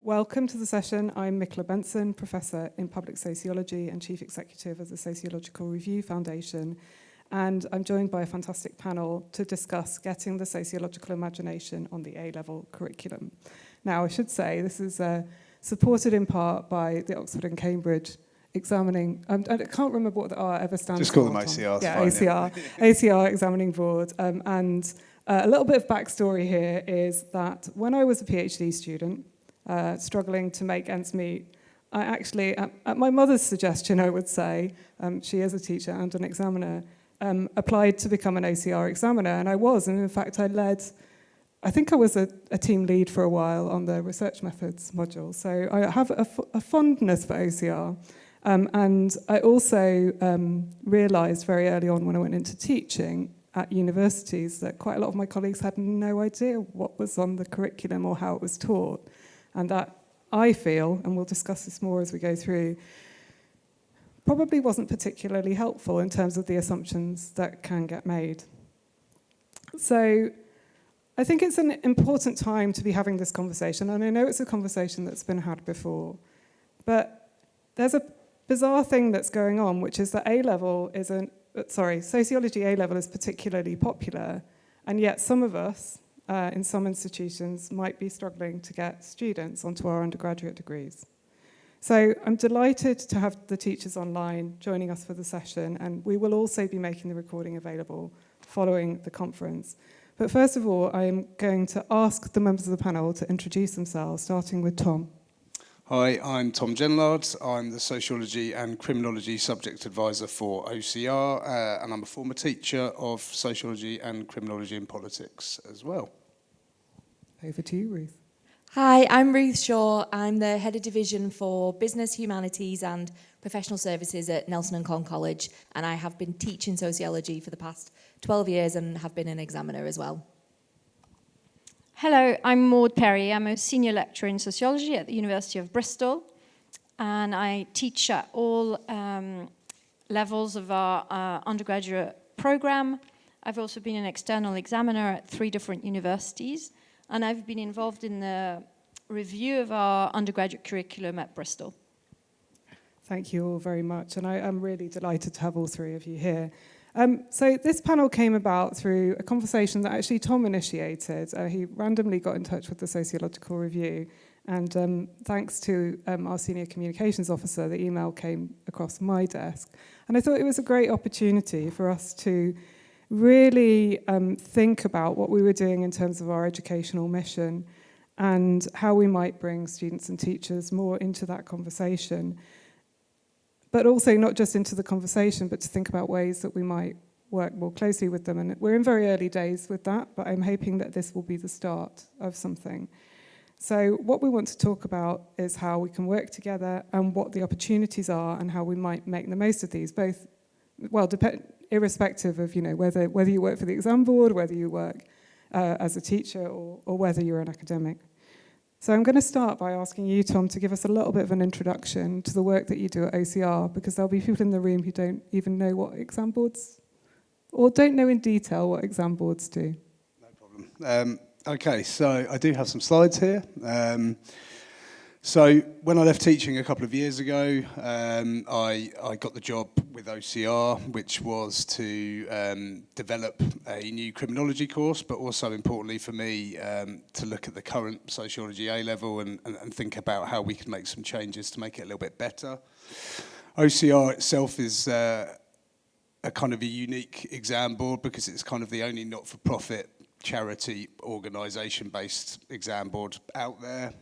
Welcome to the session. I'm Michaela Benson, Professor in Public Sociology and Chief Executive of the Sociological Review Foundation. And I'm joined by a fantastic panel to discuss getting the sociological imagination on the A-level curriculum. Now, I should say this is supported in part by the Oxford and Cambridge examining, I can't remember what the R ever stands for. Just call them ACR. Yeah, ACR, ACR examining board. And a little bit of backstory here is that when I was a PhD student, struggling to make ends meet, I actually, at my mother's suggestion, I would say, she is a teacher and an examiner, applied to become an OCR examiner, and I was, and in fact I think I was a team lead for a while on the research methods module, so I have a fondness for OCR, and I also realised very early on when I went into teaching at universities that quite a lot of my colleagues had no idea what was on the curriculum or how it was taught. And that, I feel, and we'll discuss this more as we go through, probably wasn't particularly helpful in terms of the assumptions that can get made. So I think it's an important time to be having this conversation, and I know it's a conversation that's been had before, but there's a bizarre thing that's going on, which is that sociology A-level is particularly popular, and yet some of us, in some institutions, might be struggling to get students onto our undergraduate degrees. So I'm delighted to have the teachers online joining us for the session, and we will also be making the recording available following the conference. But first of all, I'm going to ask the members of the panel to introduce themselves, starting with Tom. Hi, I'm Tom Genillard. I'm the Sociology and Criminology Subject Advisor for OCR, and I'm a former teacher of Sociology and Criminology in Politics as well. Over to you, Ruth. Hi, I'm Ruth Shaw. I'm the Head of Division for Business, Humanities and Professional Services at Nelson & Con College, and I have been teaching sociology for the past 12 years and have been an examiner as well. Hello, I'm Maud Perrier. I'm a senior lecturer in sociology at the University of Bristol, and I teach at all levels of our undergraduate program. I've also been an external examiner at 3 different universities, and I've been involved in the review of our undergraduate curriculum at Bristol. Thank you all very much, and I am really delighted to have all 3 of you here. So this panel came about through a conversation that actually Tom initiated. He randomly got in touch with the Sociological Review, and thanks to our senior communications officer, the email came across my desk. And I thought it was a great opportunity for us to really think about what we were doing in terms of our educational mission and how we might bring students and teachers more into that conversation. But also not just into the conversation, but to think about ways that we might work more closely with them. And we're in very early days with that, but I'm hoping that this will be the start of something. So what we want to talk about is how we can work together and what the opportunities are and how we might make the most of these, both, well, irrespective of, whether you work for the exam board, whether you work as a teacher, or whether you're an academic. So I'm going to start by asking you, Tom, to give us a little bit of an introduction to the work that you do at OCR, because there'll be people in the room who don't even know what exam boards, or don't know in detail what exam boards do. No problem. Okay, so I do have some slides here. So when I left teaching a couple of years ago, I got the job with OCR, which was to develop a new criminology course, but also importantly for me to look at the current sociology A-level and think about how we can make some changes to make it a little bit better. OCR itself is a kind of a unique exam board because it's kind of the only not-for-profit charity organisation-based exam board out there,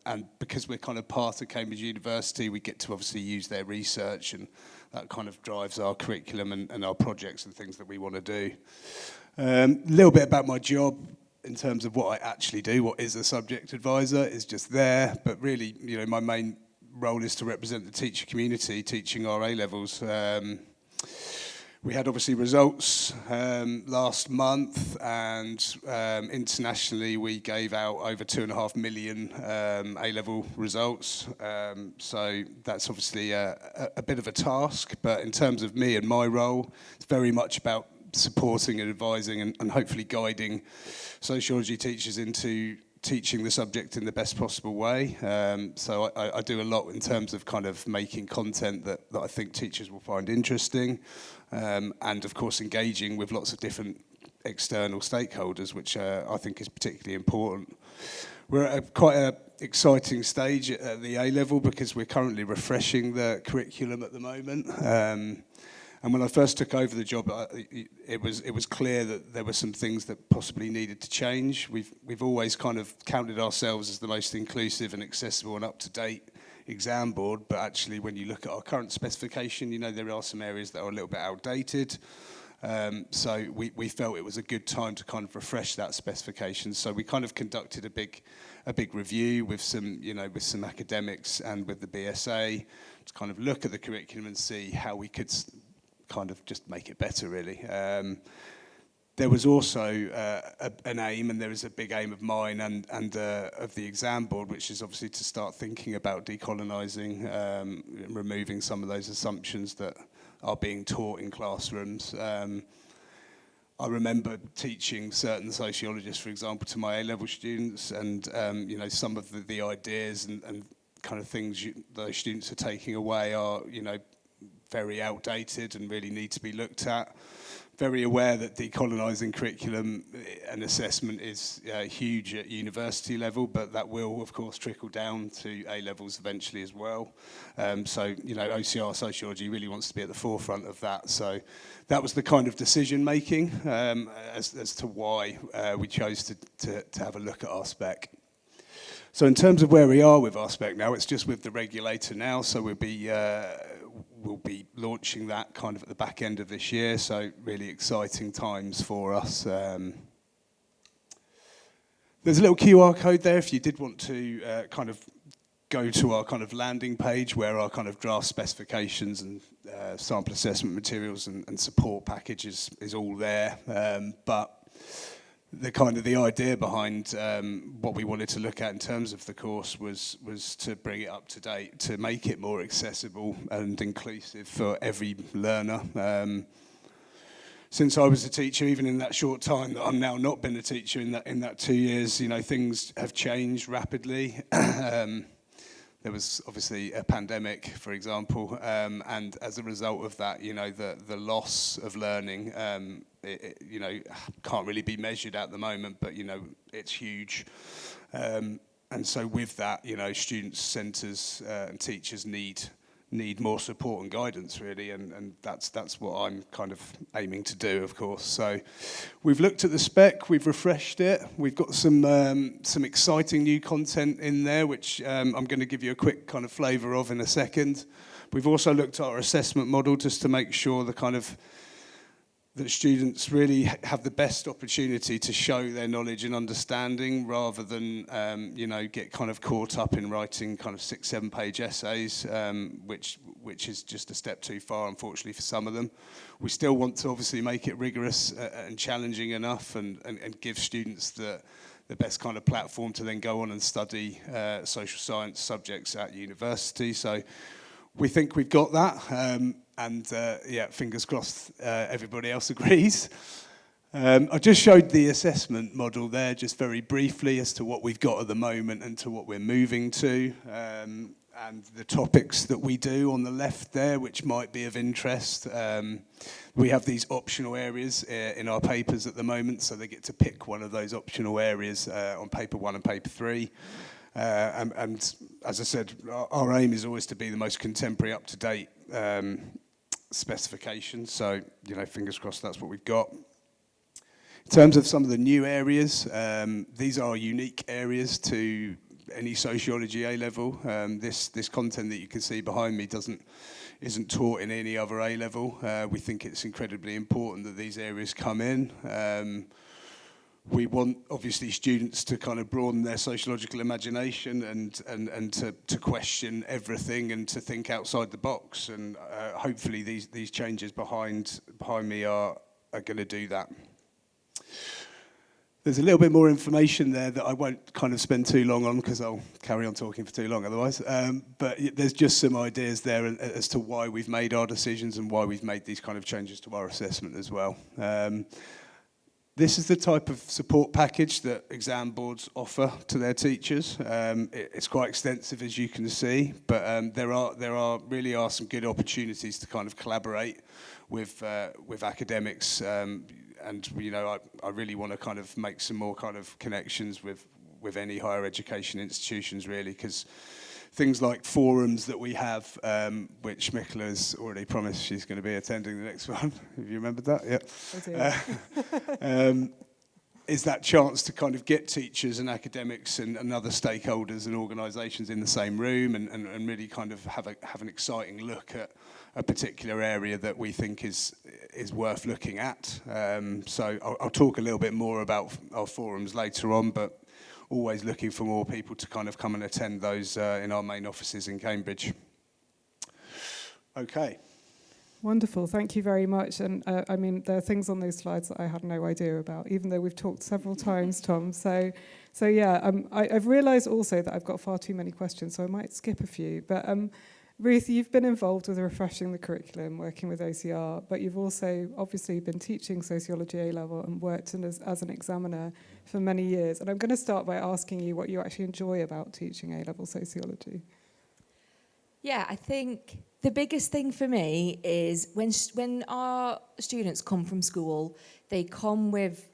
and because we're kind of part of Cambridge University, we get to obviously use their research, and that kind of drives our curriculum and our projects and things that we want to do. A little bit about my job in terms of what I actually do. What is a subject advisor is just there, but really, my main role is to represent the teacher community, teaching our A-levels. We had obviously results last month, and internationally we gave out over 2.5 million A-level results. So that's obviously a bit of a task, but in terms of me and my role, it's very much about supporting and advising and hopefully guiding sociology teachers into teaching the subject in the best possible way. So I do a lot in terms of kind of making content that I think teachers will find interesting, and of course engaging with lots of different external stakeholders, which I think is particularly important. We're at quite an exciting stage at the A level because we're currently refreshing the curriculum at the moment. And when I first took over the job, it was clear that there were some things that possibly needed to change. We've always kind of counted ourselves as the most inclusive and accessible and up-to-date exam board, but actually when you look at our current specification, you know, there are some areas that are a little bit outdated. So we felt it was a good time to kind of refresh that specification. So we kind of conducted a big review with some, you know, with some academics and with the BSA to kind of look at the curriculum and see how we could kind of just make it better, really. There was also an aim, and there is a big aim of mine and of the exam board, which is obviously to start thinking about decolonising, removing some of those assumptions that are being taught in classrooms. I remember teaching certain sociologists, for example, to my A-level students, and you know, some of the ideas and kind of things those students are taking away are, you know, very outdated and really need to be looked at. Very aware that decolonising curriculum and assessment is huge at university level, but that will, of course, trickle down to A levels eventually as well. So, you know, OCR sociology really wants to be at the forefront of that. So that was the kind of decision making as to why we chose to have a look at our spec. So in terms of where we are with our spec now, it's just with the regulator now, so we'll be launching that kind of at the back end of this year, so really exciting times for us. There's a little QR code there if you did want to kind of go to our kind of landing page where our kind of draft specifications and sample assessment materials and support packages is all there. But the idea behind what we wanted to look at in terms of the course was to bring it up to date, to make it more accessible and inclusive for every learner. Since I was a teacher, even in that short time that I'm now not been a teacher in that 2 years, you know, things have changed rapidly. There was obviously a pandemic, for example, and as a result of that, you know, the loss of learning, you know, can't really be measured at the moment, but, you know, it's huge. And so with that, you know, students, centres and teachers need more support and guidance, really, and that's what I'm kind of aiming to do, of course. So we've looked at the spec, we've refreshed it, we've got some exciting new content in there, which I'm going to give you a quick kind of flavour of in a second. We've also looked at our assessment model just to make sure that students really have the best opportunity to show their knowledge and understanding rather than, you know, get kind of caught up in writing kind of 6-7 page essays, which is just a step too far, unfortunately, for some of them. We still want to obviously make it rigorous and challenging enough and give students the best kind of platform to then go on and study social science subjects at university. So we think we've got that. And yeah, fingers crossed everybody else agrees. I just showed the assessment model there just very briefly as to what we've got at the moment and to what we're moving to. And the topics that we do on the left there, which might be of interest. We have these optional areas in our papers at the moment, so they get to pick one of those optional areas on paper 1 and paper 3. And as I said, our aim is always to be the most contemporary, up-to-date specification. So, you know, fingers crossed that's what we've got. In terms of some of the new areas, these are unique areas to any sociology A-level. This content that you can see behind me isn't taught in any other A-level. We think it's incredibly important that these areas come in. We want, obviously, students to kind of broaden their sociological imagination and to question everything and to think outside the box. And hopefully these changes behind me are going to do that. There's a little bit more information there that I won't kind of spend too long on because I'll carry on talking for too long otherwise. But there's just some ideas there as to why we've made our decisions and why we've made these kind of changes to our assessment as well. This is the type of support package that exam boards offer to their teachers. It's quite extensive, as you can see, but there are some good opportunities to kind of collaborate with academics, and you know, I really want to kind of make some more kind of connections with any higher education institutions, really, because things like forums that we have, which Michaela has already promised she's going to be attending the next one. Have you remembered that? Yeah. Is that chance to kind of get teachers and academics and other stakeholders and organisations in the same room and really kind of have an exciting look at a particular area that we think is worth looking at. So I'll talk a little bit more about our forums later on, but always looking for more people to kind of come and attend those in our main offices in Cambridge. Okay. Wonderful, thank you very much. And I mean, there are things on those slides that I had no idea about, even though we've talked several times, Tom. So yeah, I've realised also that I've got far too many questions, so I might skip a few. But Ruth, you've been involved with refreshing the curriculum, working with OCR, but you've also obviously been teaching sociology A-level and worked as an examiner for many years. And I'm going to start by asking you what you actually enjoy about teaching A-level sociology. Yeah, I think the biggest thing for me is when our students come from school, they come with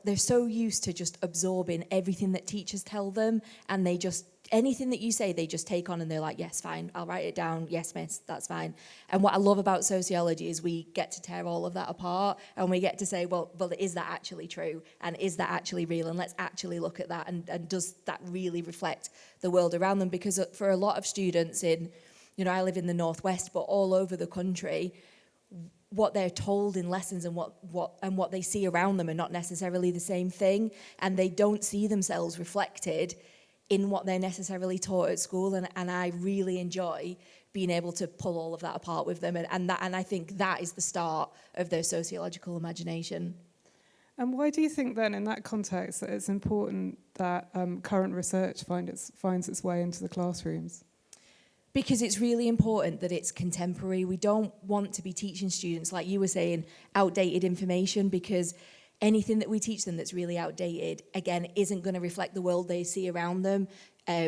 they're so used to just absorbing everything that teachers tell them, and they just, anything that you say, they just take on and they're like, yes, fine, I'll write it down, yes, miss, that's fine. And what I love about sociology is we get to tear all of that apart, and we get to say, well, is that actually true? And is that actually real? And let's actually look at that, and does that really reflect the world around them? Because for a lot of students in, you know, I live in the Northwest, but all over the country, what they're told in lessons and what they see around them are not necessarily the same thing, and they don't see themselves reflected in what they're necessarily taught at school, and I really enjoy being able to pull all of that apart with them, and I think that is the start of their sociological imagination. And why do you think then, in that context, that it's important that current research finds its way into the classrooms? Because it's really important that it's contemporary. We don't want to be teaching students, like you were saying, outdated information, because anything that we teach them that's really outdated, again, isn't going to reflect the world they see around them.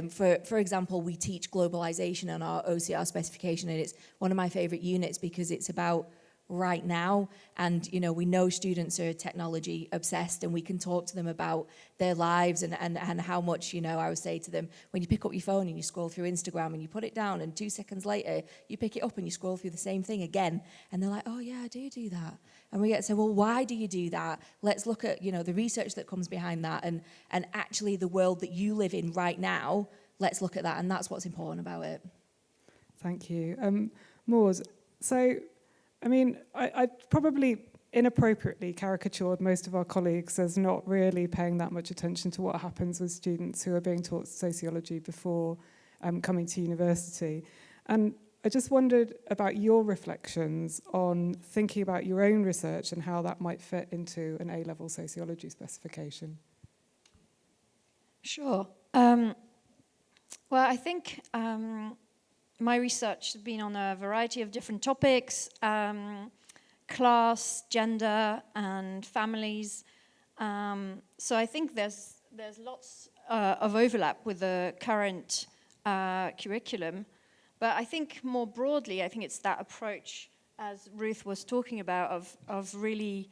For example, we teach globalization on our OCR specification, and it's one of my favorite units because it's about right now, and you know, we know students are technology obsessed, and we can talk to them about their lives and how much, you know, I would say to them, when you pick up your phone and you scroll through Instagram and you put it down, and 2 seconds later you pick it up and you scroll through the same thing again, and they're like, oh yeah, I do that. And we get to say, well, why do you do that? Let's look at, you know, the research that comes behind that, and actually the world that you live in right now, let's look at that, and that's what's important about it. Thank you. Maud, so I mean, I probably inappropriately caricatured most of our colleagues as not really paying that much attention to what happens with students who are being taught sociology before coming to university. And I just wondered about your reflections on thinking about your own research and how that might fit into an A-level sociology specification. Sure. Well, I think my research has been on a variety of different topics, class, gender, and families. So I think there's lots of overlap with the current curriculum. But I think more broadly, I think it's that approach, as Ruth was talking about, of really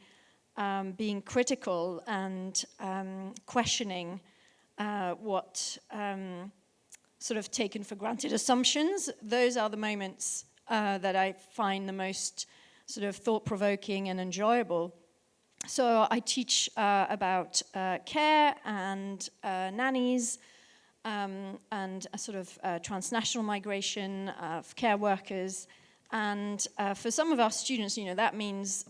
being critical and questioning what sort of taken for granted assumptions. Those are the moments that I find the most sort of thought-provoking and enjoyable. So I teach about care and nannies and a sort of transnational migration of care workers. And for some of our students, you know, that means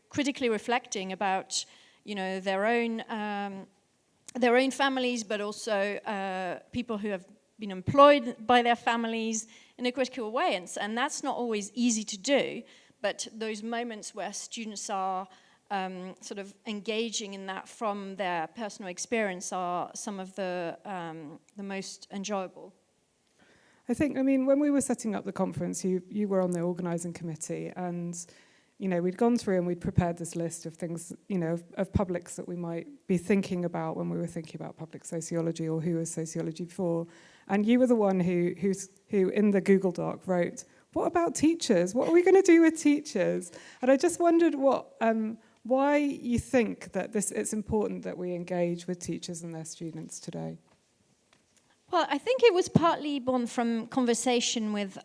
critically reflecting about, you know, their own families, but also people who have been employed by their families in a critical way. And that's not always easy to do, but those moments where students are sort of engaging in that from their personal experience are some of the most enjoyable. I think, I mean, when we were setting up the conference, you were on the organising committee, and we'd gone through and we'd prepared this list of things, of publics that we might be thinking about when we were thinking about public sociology or who was sociology for. And you were the one who in the Google Doc wrote, what about teachers? What are we going to do with teachers? And I just wondered why you think that it's important that we engage with teachers and their students today. Well, I think it was partly born from conversation with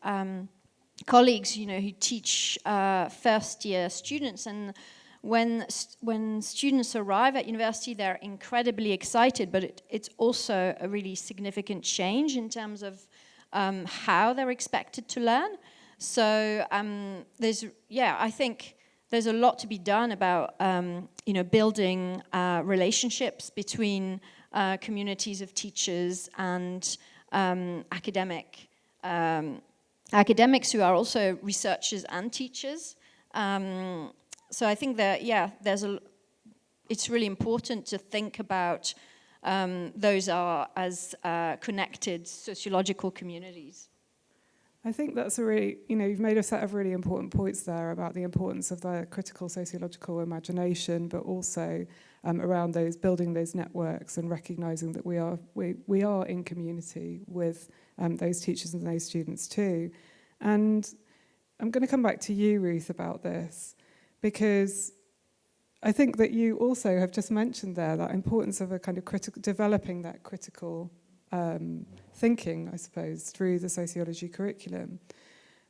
colleagues, who teach first-year students, and when students arrive at university, they're incredibly excited, but it's also a really significant change in terms of how they're expected to learn. So I think there's a lot to be done about building relationships between communities of teachers and academics who are also researchers and teachers. So I think that it's really important to think about those are as connected sociological communities. I think that's a really, you've made a set of really important points there about the importance of the critical sociological imagination, but also around building those networks and recognizing that we are in community with those teachers and those students too. And I'm going to come back to you, Ruth, about this, because I think that you also have just mentioned there that importance of a kind of developing that critical thinking, I suppose, through the sociology curriculum.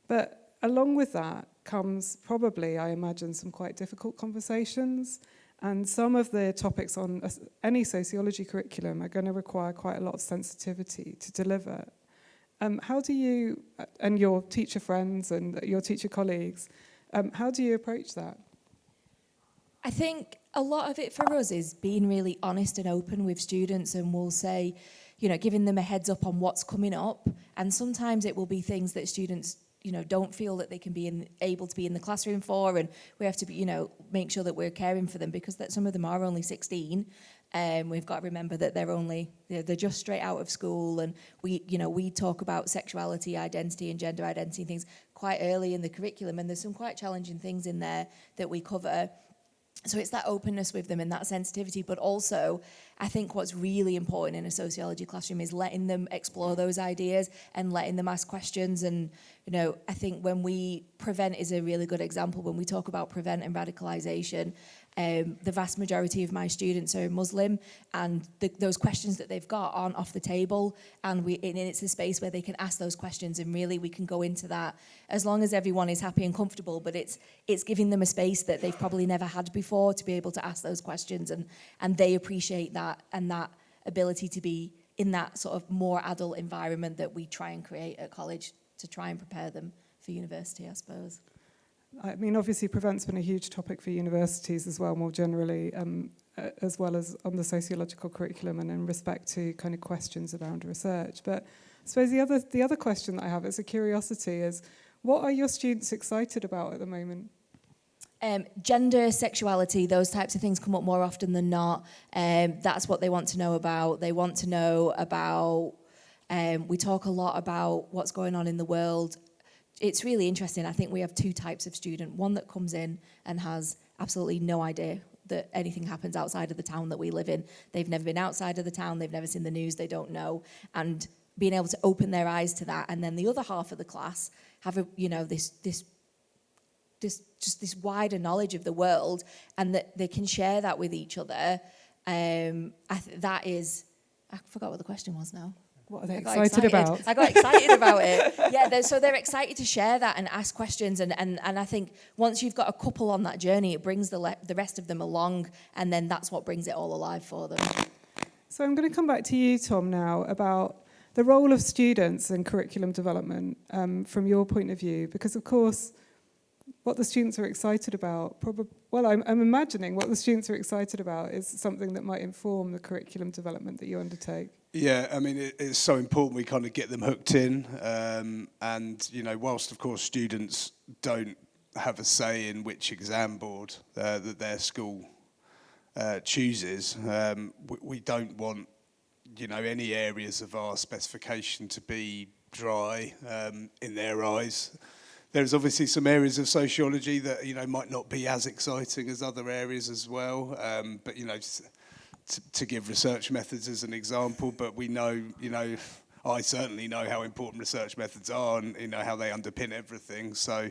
But along with that comes probably, I imagine, some quite difficult conversations. And some of the topics on any sociology curriculum are going to require quite a lot of sensitivity to deliver. How do you, and your teacher friends and your teacher colleagues, how do you approach that? I think a lot of it for us is being really honest and open with students, and we'll say, giving them a heads up on what's coming up. And sometimes it will be things that students, don't feel that they can be able to be in the classroom for, and we have to, make sure that we're caring for them, because some of them are only 16. We've got to remember that they're just straight out of school, and we talk about sexuality, identity, and gender identity and things quite early in the curriculum, and there's some quite challenging things in there that we cover. So it's that openness with them and that sensitivity, but also I think what's really important in a sociology classroom is letting them explore those ideas and letting them ask questions. And, I think prevent is a really good example. When we talk about prevent and radicalisation, the vast majority of my students are Muslim, and those questions that they've got aren't off the table, and it's a space where they can ask those questions, and really we can go into that as long as everyone is happy and comfortable, but it's giving them a space that they've probably never had before to be able to ask those questions, and they appreciate that, and that ability to be in that sort of more adult environment that we try and create at college to try and prepare them for university, I suppose. I mean, obviously, prevent's been a huge topic for universities as well, more generally, as well as on the sociological curriculum and in respect to kind of questions around research. But I suppose the other question that I have as a curiosity is, what are your students excited about at the moment? Gender, sexuality, those types of things come up more often than not. That's what they want to know about. They want to know about, we talk a lot about what's going on in the world. It's really interesting. I think we have two types of student. One that comes in and has absolutely no idea that anything happens outside of the town that we live in. They've never been outside of the town. They've never seen the news. They don't know. And being able to open their eyes to that. And then the other half of the class have this wider knowledge of the world, and that they can share that with each other. I forgot what the question was now. What are they excited about? I got excited about it. Yeah, so they're excited to share that and ask questions. And I think once you've got a couple on that journey, it brings the rest of them along. And then that's what brings it all alive for them. So I'm going to come back to you, Tom, now about the role of students in curriculum development from your point of view. Because, of course, what the students are excited about, I'm imagining what the students are excited about is something that might inform the curriculum development that you undertake. Yeah, I mean, it's so important we kind of get them hooked in. And, whilst, of course, students don't have a say in which exam board that their school chooses, we don't want, any areas of our specification to be dry in their eyes. there's obviously some areas of sociology that, you know, might not be as exciting as other areas as well. But, you know, to give research methods as an example, but we know, you know, I certainly know how important research methods are and, you know, how they underpin everything. So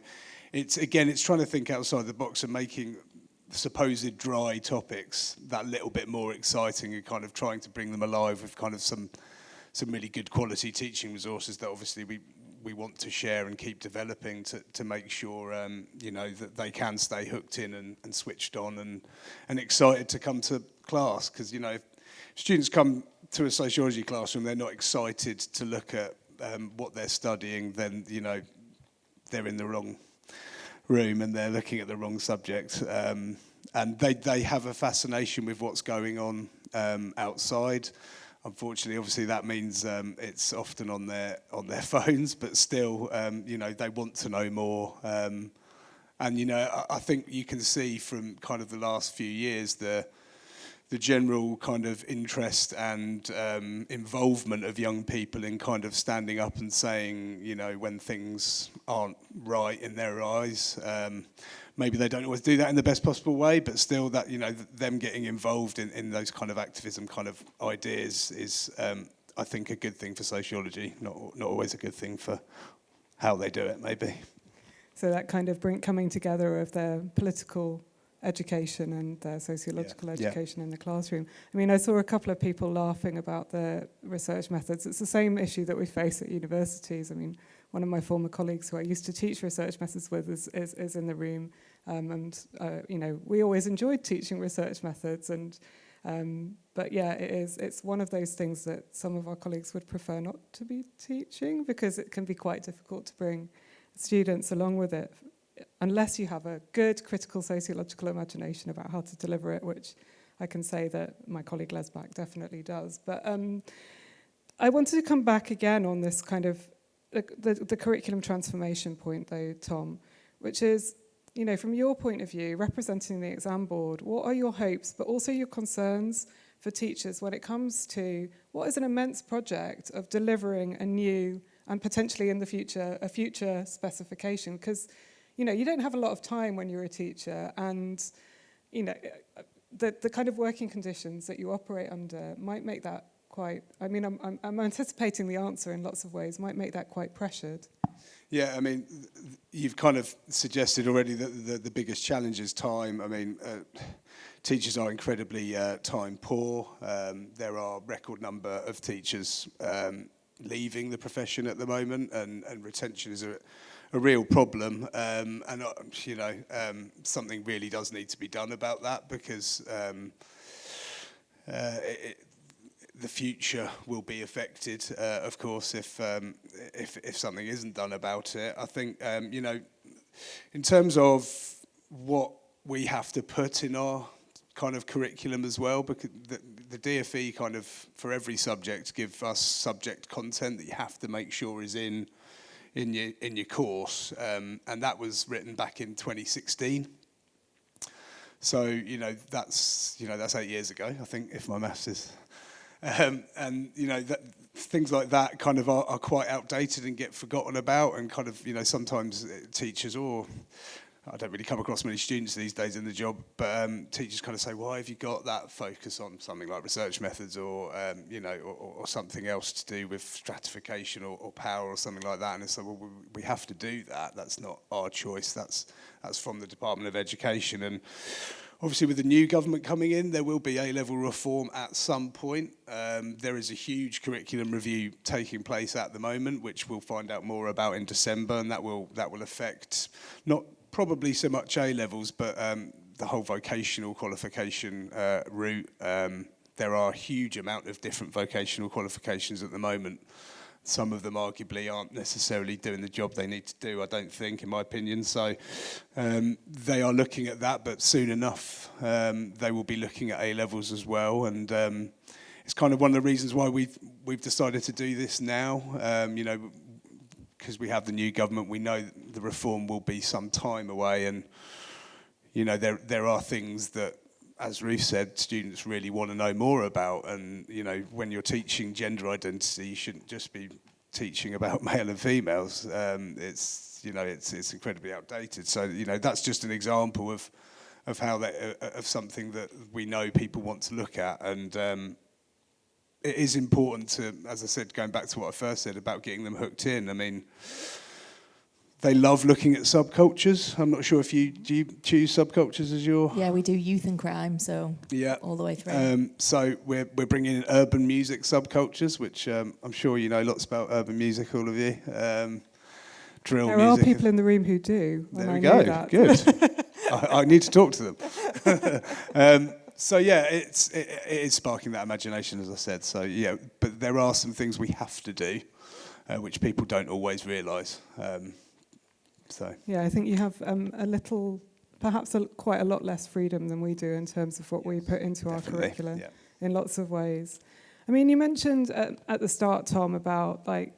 it's trying to think outside the box and making supposed dry topics that little bit more exciting and kind of trying to bring them alive with kind of some really good quality teaching resources that obviously we want to share and keep developing to make sure, you know, that they can stay hooked in and switched on and excited to come to class. Because, you know, if students come to a sociology classroom, they're not excited to look at what they're studying, then, you know, they're in the wrong room and they're looking at the wrong subject. And they have a fascination with what's going on outside. Unfortunately, obviously, that means it's often on their phones, but still, you know, they want to know more. And, you know, I think you can see from kind of the last few years the general kind of interest and involvement of young people in kind of standing up and saying, you know, when things aren't right in their eyes. Maybe they don't always do that in the best possible way, but still that, you know, them getting involved in those kind of activism kind of ideas is, I think, a good thing for sociology, not always a good thing for how they do it, maybe. So that kind of coming together of their political education and their sociological education in the classroom. I mean, I saw a couple of people laughing about the research methods. It's the same issue that we face at universities. I mean, one of my former colleagues who I used to teach research methods with is in the room. You know, we always enjoyed teaching research methods. But yeah, it's one of those things that some of our colleagues would prefer not to be teaching because it can be quite difficult to bring students along with it unless you have a good critical sociological imagination about how to deliver it, which I can say that my colleague Lesbach definitely does. But I wanted to come back again on this kind of the curriculum transformation point, though, Tom, which is, you know, from your point of view, representing the exam board, what are your hopes, but also your concerns for teachers when it comes to what is an immense project of delivering a new and potentially in the future, a future specification? Because, you know, you don't have a lot of time when you're a teacher, and, you know, the kind of working conditions that you operate under might make that quite, I mean, I'm anticipating the answer in lots of ways, might make that quite pressured. Yeah, I mean, you've kind of suggested already that the biggest challenge is time. I mean, teachers are incredibly time poor. There are a record number of teachers leaving the profession at the moment, and retention is a real problem. And, you know, something really does need to be done about that because the future will be affected, of course, if something isn't done about it. I think, you know, in terms of what we have to put in our kind of curriculum as well, because the DFE kind of, for every subject, give us subject content that you have to make sure is in your course, and that was written back in 2016. So, you know, that's 8 years ago, I think, if my maths is... and, you know, things like that kind of are quite outdated and get forgotten about, and kind of, you know, sometimes teachers, or I don't really come across many students these days in the job, but teachers kind of say, why have you got that focus on something like research methods or, you know, or something else to do with stratification or power or something like that? And it's like, well, we have to do that. That's not our choice. That's from the Department of Education. And obviously, with the new government coming in, there will be A-level reform at some point. There is a huge curriculum review taking place at the moment, which we'll find out more about in December, and that will affect not probably so much A-levels, but the whole vocational qualification route. There are a huge amount of different vocational qualifications at the moment. Some of them arguably aren't necessarily doing the job they need to do, I don't think, in my opinion. So they are looking at that, but soon enough they will be looking at A-levels as well. And it's kind of one of the reasons why we've decided to do this now. You know, because we have the new government, we know the reform will be some time away, and you know there are things that, as Ruth said, students really want to know more about. And, you know, when you're teaching gender identity, you shouldn't just be teaching about male and females. It's incredibly outdated. So that's just an example of how of something that we know people want to look at, and it is important to, as I said, going back to what I first said about getting them hooked in. I mean, they love looking at subcultures. I'm not sure if do you choose subcultures as your... Yeah, we do youth and crime, so yeah, all the way through. So we're bringing in urban music subcultures, which I'm sure you know lots about urban music, all of you. Drill There music. are people in the room who do. There we go. Good. I need to talk to them. So yeah, it is sparking that imagination, as I said. So yeah, but there are some things we have to do, which people don't always realise. So yeah, I think you have quite a lot less freedom than we do in terms of what we put into our curricula in lots of ways. I mean, you mentioned at the start, Tom, about the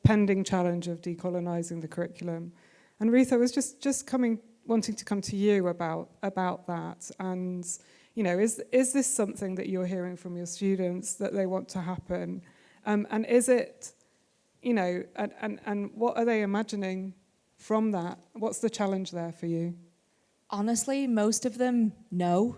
pending challenge of decolonising the curriculum, and Ruth, I was just wanting to come to you about that, and is this something that you're hearing from your students that they want to happen, and is it? And what are they imagining from that? What's the challenge there for you? Honestly, most of them no.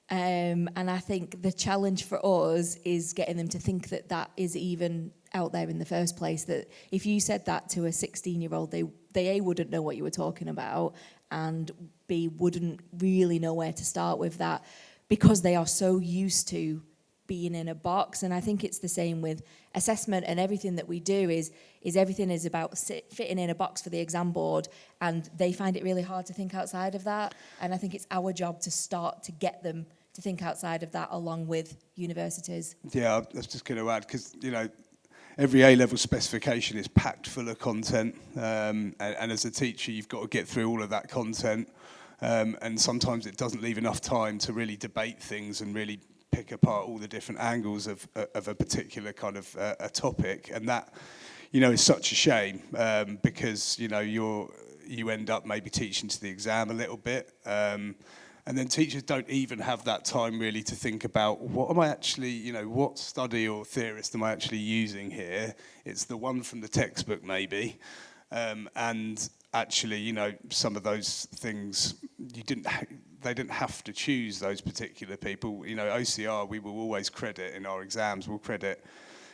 And I think the challenge for us is getting them to think that is even out there in the first place. That if you said that to a 16-year-old, they A, wouldn't know what you were talking about, and B, wouldn't really know where to start with that, because they are so used to being in a box. And I think it's the same with assessment, and everything that we do is everything is about fitting in a box for the exam board, and they find it really hard to think outside of that. And I think it's our job to start to get them to think outside of that, along with universities. Yeah, I was just going to add, because every A-level specification is packed full of content, and as a teacher you've got to get through all of that content, and sometimes it doesn't leave enough time to really debate things and really pick apart all the different angles of a particular kind of a topic, and that is such a shame, because you end up maybe teaching to the exam a little bit, and then teachers don't even have that time really to think about what am I actually, what study or theorist am I actually using here. It's the one from the textbook maybe, and actually some of those things they didn't have to choose those particular people. OCR, we will always credit in our exams, we'll credit,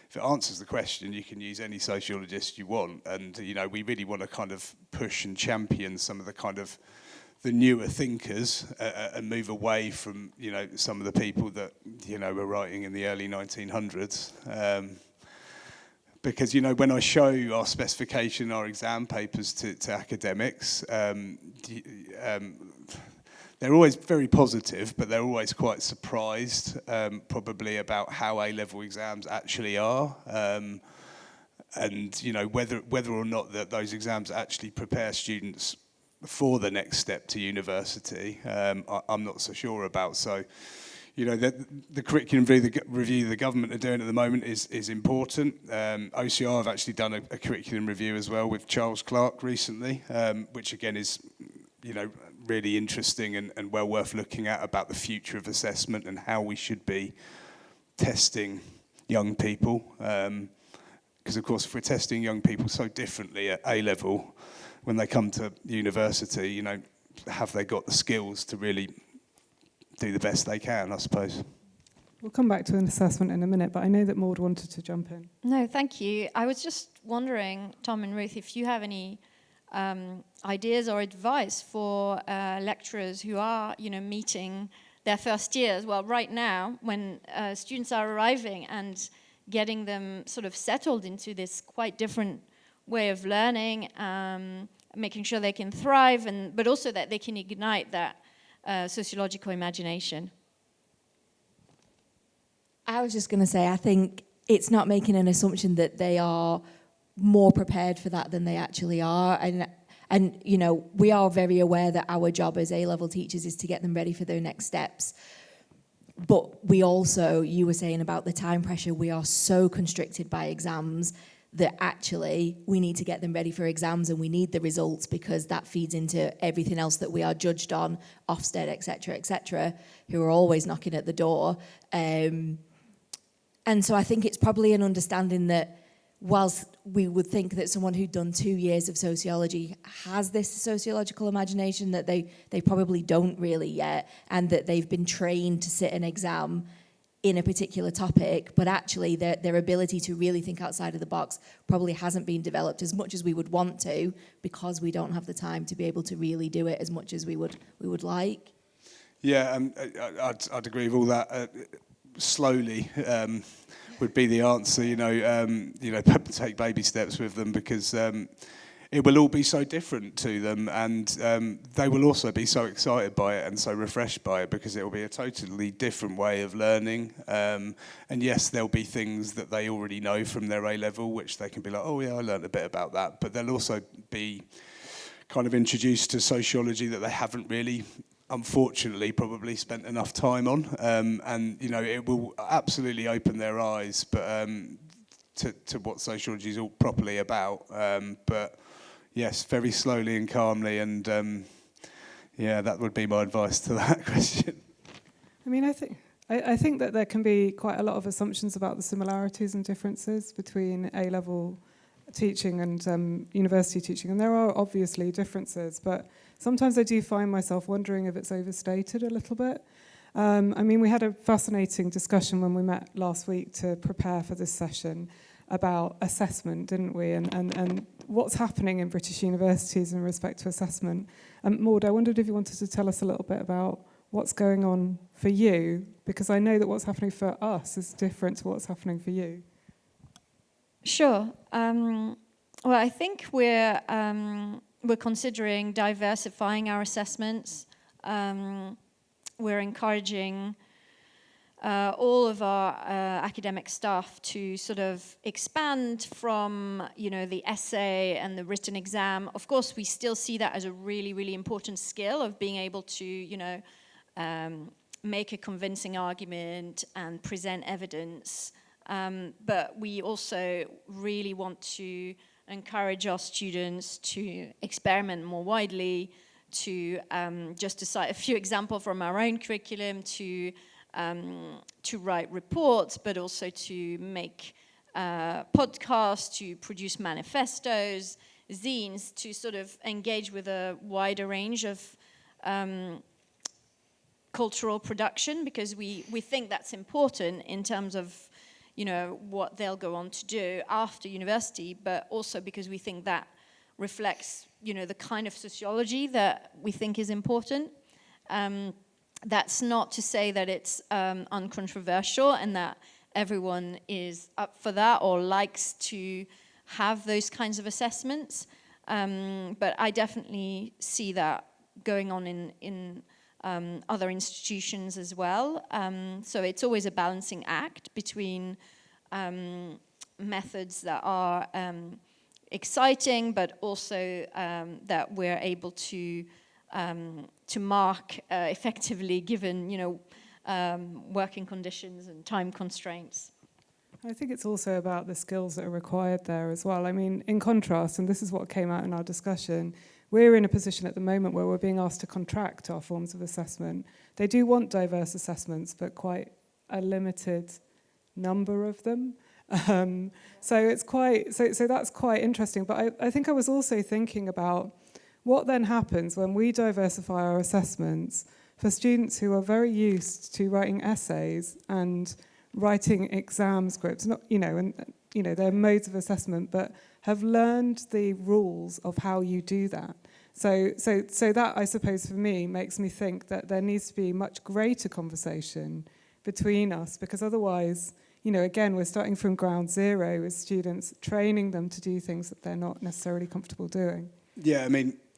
if it answers the question, you can use any sociologist you want. And, we really want to kind of push and champion some of the kind of the newer thinkers and move away from, some of the people that, were writing in the early 1900s. Because, when I show our specification, our exam papers to academics, they're always very positive, but they're always quite surprised, probably, about how A-level exams actually are, and whether or not that those exams actually prepare students for the next step to university. I'm not so sure about. So, the curriculum review the government are doing at the moment is important. OCR have actually done a curriculum review as well with Charles Clarke recently, which again is, really interesting and well worth looking at, about the future of assessment and how we should be testing young people. Because, of course, if we're testing young people so differently at A-level, when they come to university, have they got the skills to really do the best they can, I suppose. We'll come back to an assessment in a minute, but I know that Maud wanted to jump in. No, thank you. I was just wondering, Tom and Ruth, if you have any ideas or advice for lecturers who are, meeting their first years. Well, right now, when students are arriving and getting them sort of settled into this quite different way of learning, making sure they can thrive, but also that they can ignite that sociological imagination. I was just going to say, I think it's not making an assumption that they are more prepared for that than they actually are. And we are very aware that our job as A-level teachers is to get them ready for their next steps. But we also, you were saying about the time pressure, we are so constricted by exams that actually we need to get them ready for exams, and we need the results, because that feeds into everything else that we are judged on, Ofsted, etc., who are always knocking at the door. And so I think it's probably an understanding that whilst we would think that someone who'd done 2 years of sociology has this sociological imagination, that they probably don't really yet, and that they've been trained to sit an exam in a particular topic, but actually their ability to really think outside of the box probably hasn't been developed as much as we would want to, because we don't have the time to be able to really do it as much as we would like. Yeah, I'd agree with all that. Slowly would be the answer. Take baby steps with them, because it will all be so different to them, and they will also be so excited by it and so refreshed by it, because it will be a totally different way of learning. And yes, there'll be things that they already know from their A-level, which they can be like, oh yeah, I learned a bit about that. But they'll also be kind of introduced to sociology that they haven't really, unfortunately, probably spent enough time on. And it will absolutely open their eyes, but to what sociology is all properly about. But yes, very slowly and calmly, and that would be my advice to that question. I mean, I think that there can be quite a lot of assumptions about the similarities and differences between A-level teaching and university teaching, and there are obviously differences, but sometimes I do find myself wondering if it's overstated a little bit. We had a fascinating discussion when we met last week to prepare for this session about assessment, didn't we? And what's happening in British universities in respect to assessment. Maud, I wondered if you wanted to tell us a little bit about what's going on for you, because I know that what's happening for us is different to what's happening for you. Sure. Well, I think we're considering diversifying our assessments. We're encouraging all of our academic staff to sort of expand from, the essay and the written exam. Of course, we still see that as a really, really important skill of being able to, make a convincing argument and present evidence. But we also really want to encourage our students to experiment more widely, to just to cite a few examples from our own curriculum, to write reports, but also to make podcasts, to produce manifestos, zines, to sort of engage with a wider range of cultural production, because we think that's important in terms of what they'll go on to do after university, but also because we think that reflects, the kind of sociology that we think is important. That's not to say that it's uncontroversial and that everyone is up for that or likes to have those kinds of assessments. But I definitely see that going on in other institutions as well. So it's always a balancing act between methods that are exciting, but also that we're able to mark effectively, given working conditions and time constraints. I think it's also about the skills that are required there as well. I mean, in contrast, and this is what came out in our discussion, we're in a position at the moment where we're being asked to contract our forms of assessment. They do want diverse assessments, but quite a limited number of them. So it's so that's quite interesting. But I think I was also thinking about what then happens when we diversify our assessments for students who are very used to writing essays and writing exam scripts, their modes of assessment, but have learned the rules of how you do that. So that, I suppose, for me, makes me think that there needs to be much greater conversation between us, because otherwise, again, we're starting from ground zero with students, training them to do things that they're not necessarily comfortable doing. Yeah,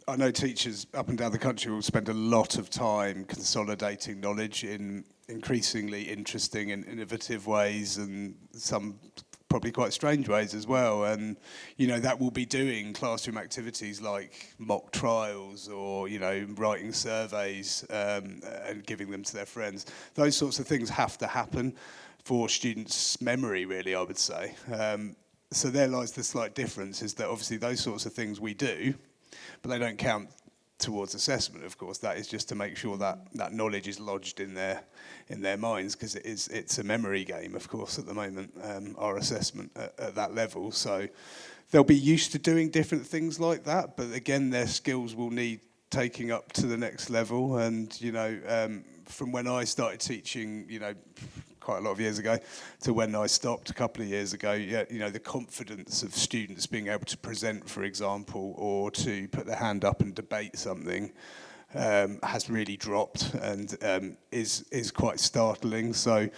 I know teachers up and down the country will spend a lot of time consolidating knowledge in increasingly interesting and innovative ways, and some probably quite strange ways as well. And, that will be doing classroom activities like mock trials or, writing surveys and giving them to their friends. Those sorts of things have to happen for students' memory, really, I would say. So there lies the slight difference, is that obviously those sorts of things we do, but they don't count towards assessment, of course. That is just to make sure that that knowledge is lodged in their minds, because it's a memory game, of course, at the moment, our assessment at that level. So they'll be used to doing different things like that, but again, their skills will need taking up to the next level. And, you know, from when I started teaching, you know, quite a lot of years ago, to when I stopped a couple of years ago, yeah, you know, the confidence of students being able to present, for example, or to put their hand up and debate something has really dropped, and is quite startling. So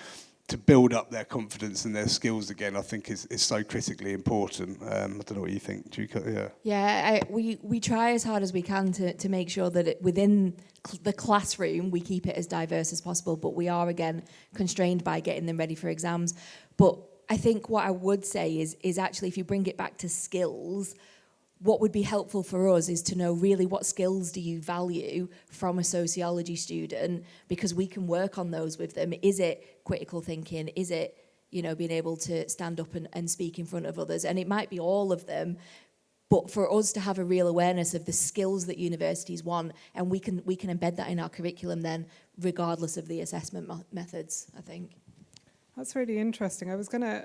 to build up their confidence and their skills again, I think is so critically important. I don't know what you think. Do you, Yeah, we try as hard as we can to make sure that within the classroom we keep it as diverse as possible, but we are again constrained by getting them ready for exams. But I think what I would say is actually, if you bring it back to skills, what would be helpful for us is to know really what skills do you value from a sociology student, because we can work on those with them. Is it critical thinking? Is it, you know, being able to stand up and speak in front of others? And it might be all of them, but for us to have a real awareness of the skills that universities want, and we can embed that in our curriculum then, regardless of the assessment methods, I think. That's really interesting. I was going to,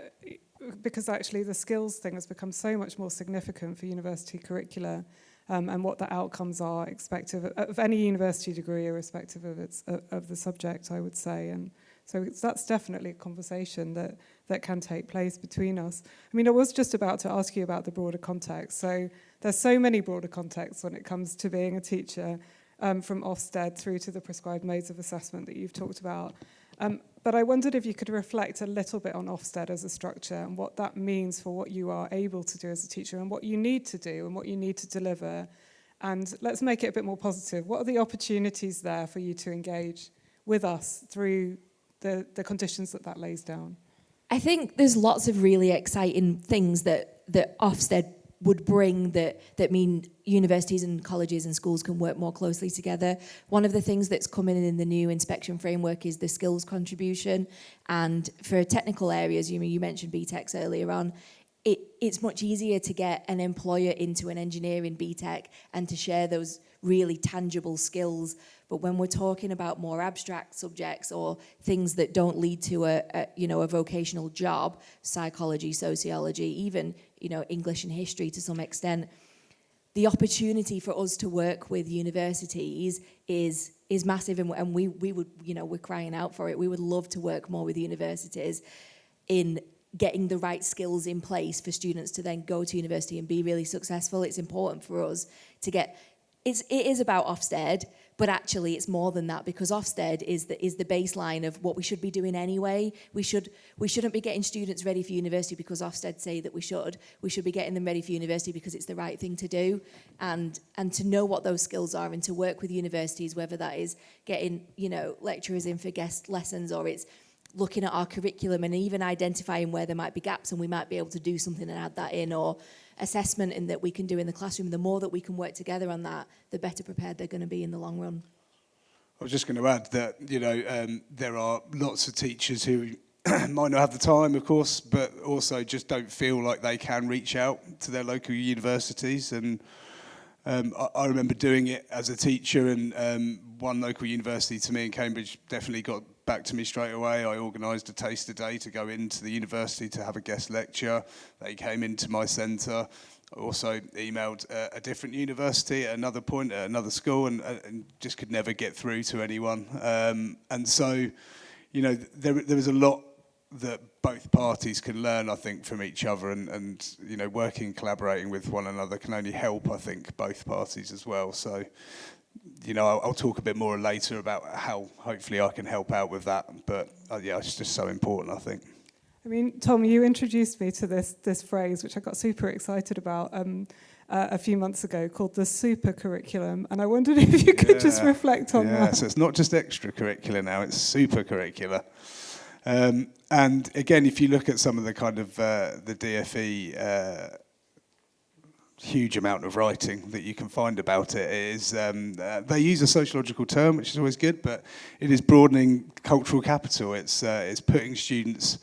because actually the skills thing has become so much more significant for university curricula, and what the outcomes are expected of any university degree, irrespective of the subject, I would say. And so that's definitely a conversation that can take place between us. I mean, I was just about to ask you about the broader context. So there's so many broader contexts when it comes to being a teacher, from Ofsted through to the prescribed modes of assessment that you've talked about. But I wondered if you could reflect a little bit on Ofsted as a structure and what that means for what you are able to do as a teacher and what you need to do and what you need to deliver. And let's make it a bit more positive. What are the opportunities there for you to engage with us through the conditions that lays down? I think there's lots of really exciting things that Ofsted would bring that mean universities and colleges and schools can work more closely together. One of the things that's coming in the new inspection framework is the skills contribution. And for technical areas, you mentioned BTECs earlier on, it's much easier to get an employer into an engineering BTEC and to share those really tangible skills. But when we're talking about more abstract subjects or things that don't lead to a vocational job, psychology, sociology, even English and history to some extent, the opportunity for us to work with universities is massive, and we would, we're crying out for it. We would love to work more with universities in getting the right skills in place for students to then go to university and be really successful. It's important for us to get. It is about Ofsted, but actually it's more than that, because Ofsted is the baseline of what we should be doing anyway. We shouldn't be getting students ready for university because Ofsted say that we should. We should be getting them ready for university because it's the right thing to do, and to know what those skills are and to work with universities, whether that is getting lecturers in for guest lessons, or it's looking at our curriculum and even identifying where there might be gaps and we might be able to do something and add that in, or assessment in that we can do in the classroom. The more that we can work together on that, the better prepared they're going to be in the long run. I was just going to add that, there are lots of teachers who might not have the time, of course, but also just don't feel like they can reach out to their local universities. And I remember doing it as a teacher, and one local university to me in Cambridge definitely got back to me straight away. I organised a taster day to go into the university to have a guest lecture. They came into my centre. I also emailed a different university at another point, at another school, and just could never get through to anyone. And so, there is a lot that both parties can learn, I think, from each other, and working, collaborating with one another can only help, I think, both parties as well. So, I'll talk a bit more later about how hopefully I can help out with that. But it's just so important, I think. I mean, Tom, you introduced me to this phrase, which I got super excited about a few months ago, called the super curriculum. And I wondered if you could just reflect on that. So it's not just extracurricular now, it's super curricular. And again, if you look at some of the kind of the DFE huge amount of writing that you can find about it is they use a sociological term, which is always good, but it is broadening cultural capital. It's putting students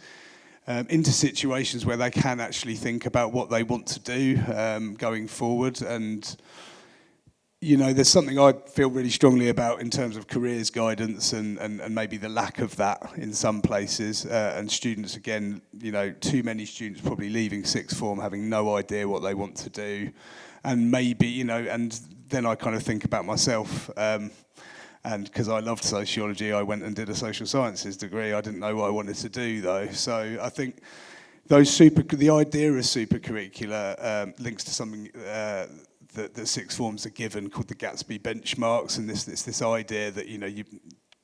into situations where they can actually think about what they want to do going forward. And you know, there's something I feel really strongly about in terms of careers guidance and maybe the lack of that in some places. And students, again, you know, too many students probably leaving sixth form having no idea what they want to do. And maybe, you know, and then I kind of think about myself. And because I loved sociology, I went and did a social sciences degree. I didn't know what I wanted to do, though. So I think the idea of supercurricular links to something that sixth forms are given called the Gatsby benchmarks, and this idea that, you know, you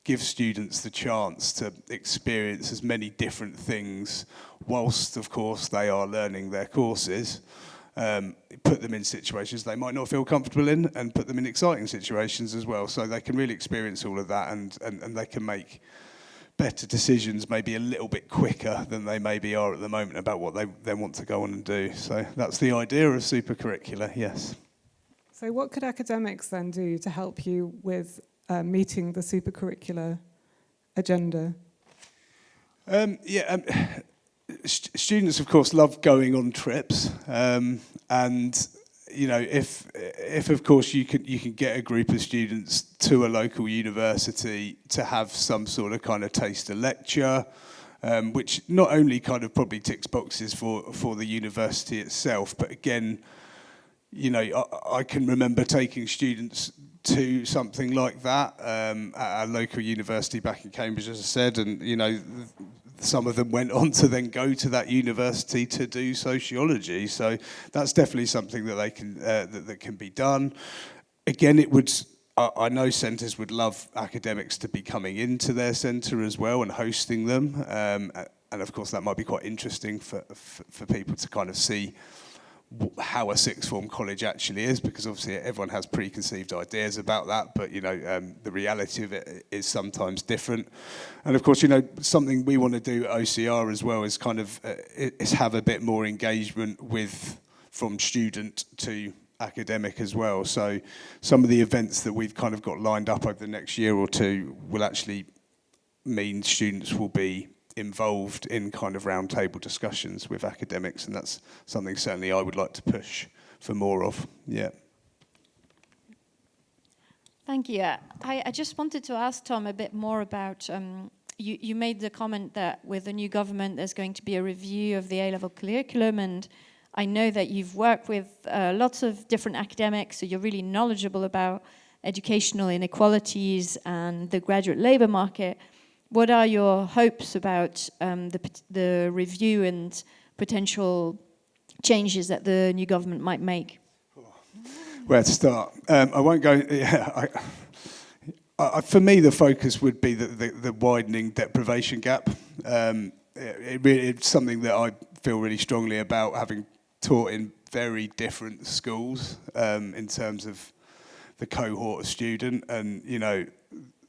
give students the chance to experience as many different things whilst, of course, they are learning their courses. Put them in situations they might not feel comfortable in, and put them in exciting situations as well, so they can really experience all of that, and they can make better decisions maybe a little bit quicker than they maybe are at the moment about what they want to go on and do. So that's the idea of supercurricular, yes. So what could academics then do to help you with meeting the supercurricular agenda? Students, of course, love going on trips, and you know, if of course you can get a group of students to a local university to have some sort of kind of taster lecture, which not only kind of probably ticks boxes for the university itself, but again, you know, I can remember taking students to something like that at a local university back in Cambridge, as I said, and you know, some of them went on to then go to that university to do sociology. So that's definitely something that they can that can be done. Again, it would. I know centres would love academics to be coming into their centre as well and hosting them, and of course that might be quite interesting for people to kind of see how a sixth form college actually is, because obviously everyone has preconceived ideas about that, but you know, the reality of it is sometimes different. And of course, you know, something we want to do at OCR as well is kind of is have a bit more engagement from student to academic as well. So some of the events that we've kind of got lined up over the next year or two will actually mean students will be involved in kind of roundtable discussions with academics, and that's something certainly I would like to push for more of. Yeah. Thank you. I just wanted to ask Tom a bit more about, you made the comment that with the new government there's going to be a review of the A-level curriculum, and I know that you've worked with lots of different academics, so you're really knowledgeable about educational inequalities and the graduate labour market. What are your hopes about the review and potential changes that the new government might make? Where to start? I won't go. Yeah, for me, the focus would be the widening deprivation gap. It's something that I feel really strongly about, having taught in very different schools in terms of the cohort of student, and you know,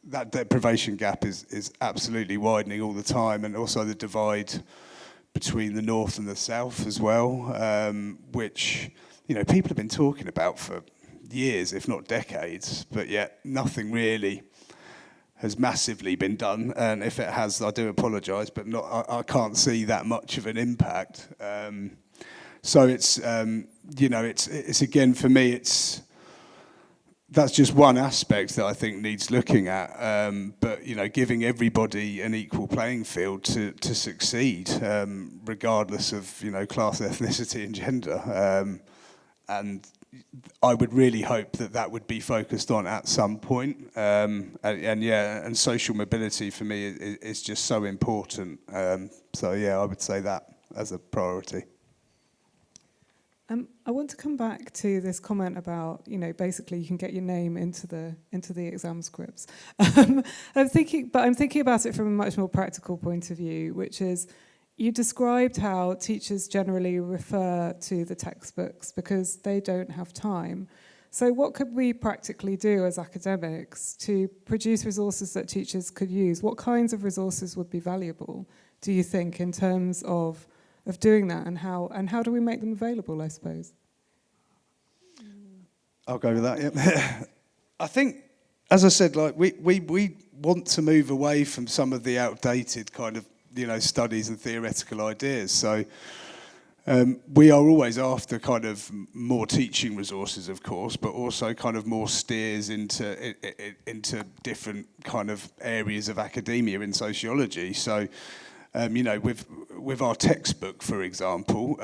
that deprivation gap is absolutely widening all the time, and also the divide between the north and the south as well, which, you know, people have been talking about for years, if not decades, but yet nothing really has massively been done. And if it has, I do apologise, but I can't see that much of an impact. So it's, you know, it's again, for me, that's just one aspect that I think needs looking at, but you know, giving everybody an equal playing field to succeed, regardless of, you know, class, ethnicity, and gender. And I would really hope that would be focused on at some point. And social mobility for me is just so important. So yeah, I would say that as a priority. I want to come back to this comment about, you know, basically you can get your name into the exam scripts. I'm thinking about it from a much more practical point of view, which is, you described how teachers generally refer to the textbooks because they don't have time. So what could we practically do as academics to produce resources that teachers could use? What kinds of resources would be valuable, do you think, in terms of doing that, and how do we make them available, I suppose? I'll go with that, yeah. I think, as I said, like we want to move away from some of the outdated kind of, you know, studies and theoretical ideas. So We are always after kind of more teaching resources, of course, but also kind of more steers into different kind of areas of academia in sociology. So, with our textbook, for example,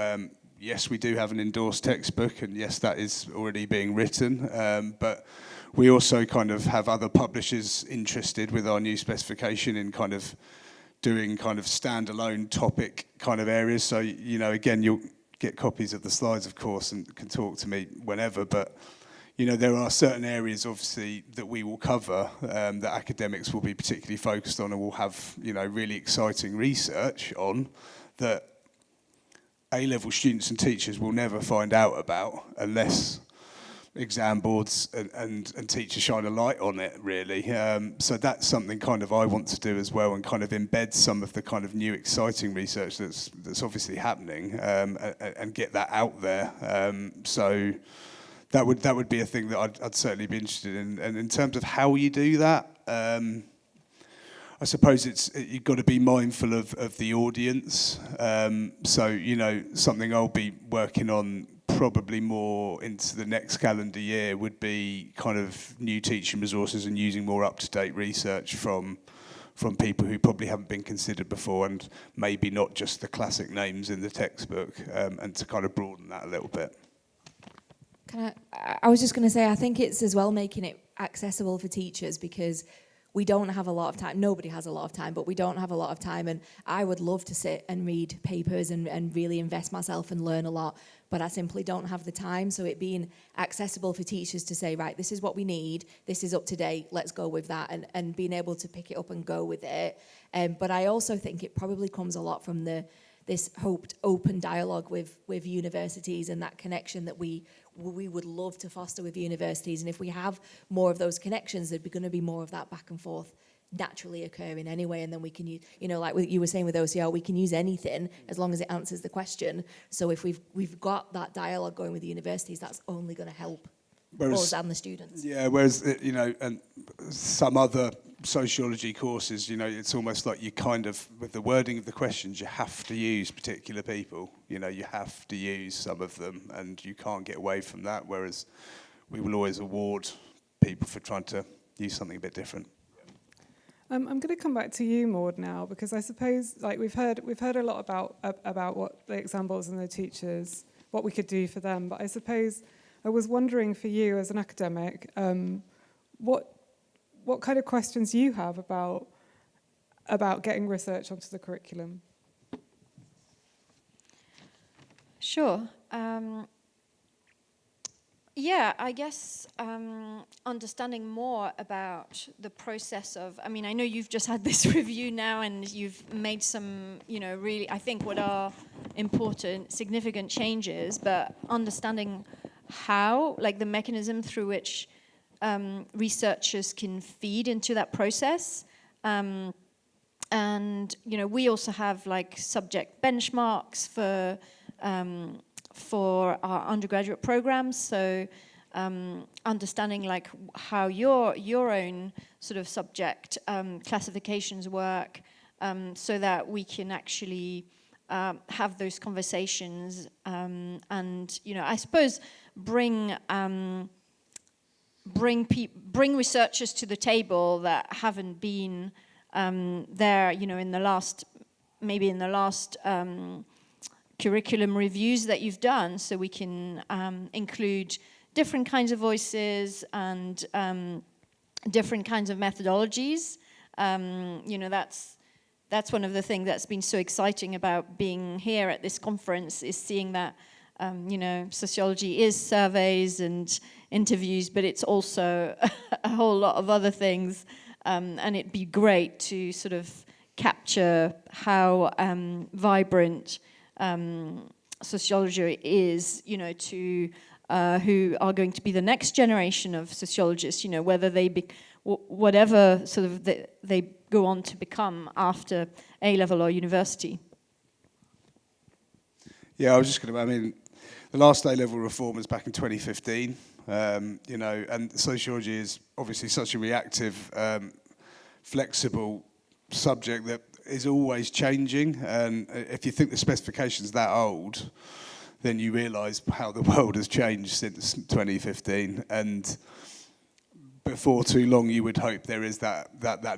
yes, we do have an endorsed textbook, and yes, that is already being written, but we also kind of have other publishers interested with our new specification in kind of doing kind of standalone topic kind of areas. So, again, you'll get copies of the slides, of course, and can talk to me whenever. But, there are certain areas, obviously, that we will cover that academics will be particularly focused on and will have, really exciting research on that A-level students and teachers will never find out about unless exam boards and teachers shine a light on it, really. So that's something kind of I want to do as well, and kind of embed some of the kind of new exciting research that's obviously happening, and get that out there. So that would be a thing that I'd certainly be interested in. And in terms of how you do that, I suppose you've got to be mindful of the audience. So something I'll be working on probably more into the next calendar year would be kind of new teaching resources and using more up-to-date research from people who probably haven't been considered before, and maybe not just the classic names in the textbook, and to kind of broaden that a little bit. I was just going to say, I think it's as well making it accessible for teachers, because we don't have a lot of time. Nobody has a lot of time, but we don't have a lot of time. And I would love to sit and read papers and really invest myself and learn a lot, but I simply don't have the time. So it being accessible for teachers to say, right, this is what we need, this is up to date, let's go with that, and being able to pick it up and go with it. But I also think it probably comes a lot from this hoped open dialogue with universities, and that connection that we would love to foster with universities. And if we have more of those connections, there's going to be more of that back and forth naturally occurring anyway. And then we can use, like you were saying with OCR, we can use anything as long as it answers the question. So if we've got that dialogue going with the universities, that's only going to help us and the students. Yeah, whereas, and some other sociology courses, it's almost like you kind of, with the wording of the questions, you have to use particular people. You have to use some of them, and you can't get away from that, whereas we will always award people for trying to use something a bit different. I'm going to come back to you, Maud, now, because I suppose, like, we've heard a lot about what the exam boards and the teachers, what we could do for them, but I suppose I was wondering for you as an academic, what kind of questions you have about getting research onto the curriculum? Sure. Yeah, I guess understanding more about the process of, I know you've just had this review now, and you've made some, really, I think, what are important, significant changes, but understanding how, like the mechanism through which researchers can feed into that process. And, we also have like subject benchmarks for our undergraduate programs. So understanding like how your own sort of subject classifications work, so that we can actually have those conversations, and I suppose bring researchers to the table that haven't been there, in the last curriculum reviews that you've done, so we can include different kinds of voices and different kinds of methodologies. That's one of the things that's been so exciting about being here at this conference, is seeing that sociology is surveys and interviews, but it's also a whole lot of other things, and it'd be great to sort of capture how vibrant sociology is, to who are going to be the next generation of sociologists, whether whatever sort of they go on to become after A-level or university. Yeah, I was just going to, the last A-level reform was back in 2015, and sociology is obviously such a reactive, flexible subject that is always changing, and if you think the specification's that old, then you realise how the world has changed since 2015, and before too long you would hope there is that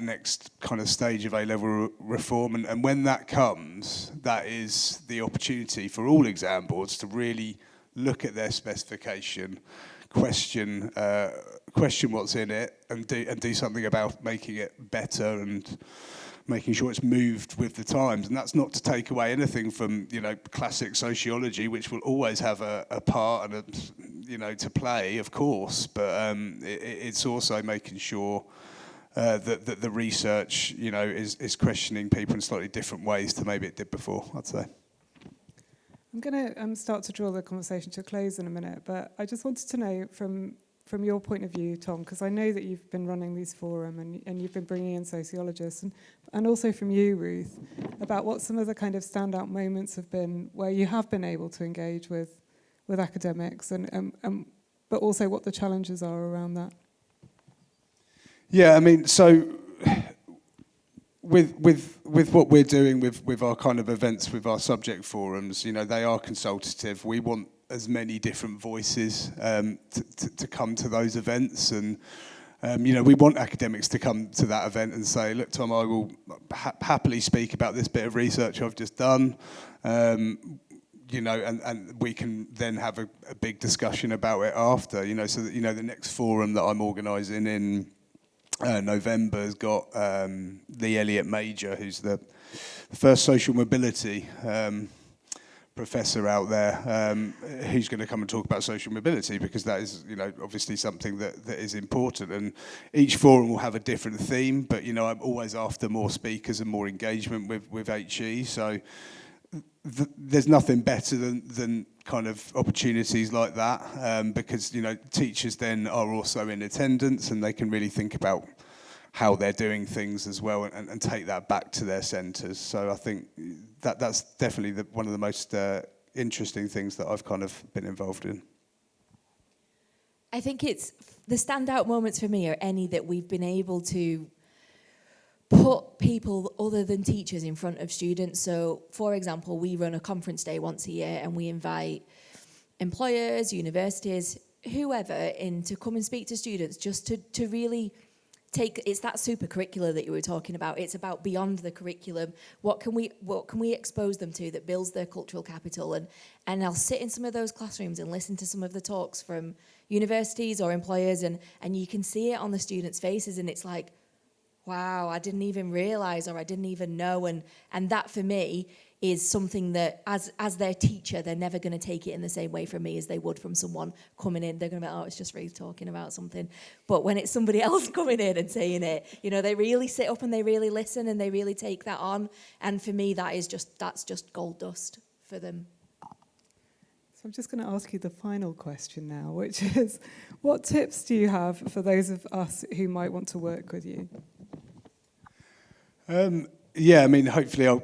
next kind of stage of A-level reform, and when that comes, that is the opportunity for all exam boards to really look at their specification, question what's in it, and do something about making it better and making sure it's moved with the times. And that's not to take away anything from, classic sociology, which will always have a part and to play, of course, but it's also making sure that the research, is questioning people in slightly different ways to maybe it did before, I'd say. I'm going to start to draw the conversation to a close in a minute, but I just wanted to know from your point of view, Tom, because I know that you've been running these forum and you've been bringing in sociologists, and also from you, Ruth, about what some of the kind of standout moments have been where you have been able to engage with academics, but also what the challenges are around that. Yeah, I mean, so with what we're doing with our kind of events, with our subject forums, they are consultative. We want as many different voices to come to those events, and we want academics to come to that event and say, look, Tom, I will happily speak about this bit of research I've just done, and we can then have a big discussion about it after, so that, the next forum that I'm organising in November has got Lee Elliott Major, who's the first social mobility professor out there, who's going to come and talk about social mobility, because that is, obviously something that is important. And each forum will have a different theme, but, I'm always after more speakers and more engagement with HE. So there's nothing better than kind of opportunities like that, because, teachers then are also in attendance and they can really think about how they're doing things as well, and take that back to their centres. So I think that's definitely one of the most interesting things that I've kind of been involved in. I think it's the standout moments for me are any that we've been able to put people other than teachers in front of students. So, for example, we run a conference day once a year and we invite employers, universities, whoever in to come and speak to students, just to really it's that super curricular that you were talking about. It's about beyond the curriculum. What can we expose them to that builds their cultural capital? And I'll sit in some of those classrooms and listen to some of the talks from universities or employers, and you can see it on the students' faces, and it's like, wow, I didn't even realise, or I didn't even know, and that for me is something that as their teacher, they're never going to take it in the same way from me as they would from someone coming in. They're going to be, oh, it's just Ruth talking about something. But when it's somebody else coming in and saying it, they really sit up and they really listen and they really take that on. And for me, that's just gold dust for them. So I'm just going to ask you the final question now, which is, what tips do you have for those of us who might want to work with you? Yeah, I mean, hopefully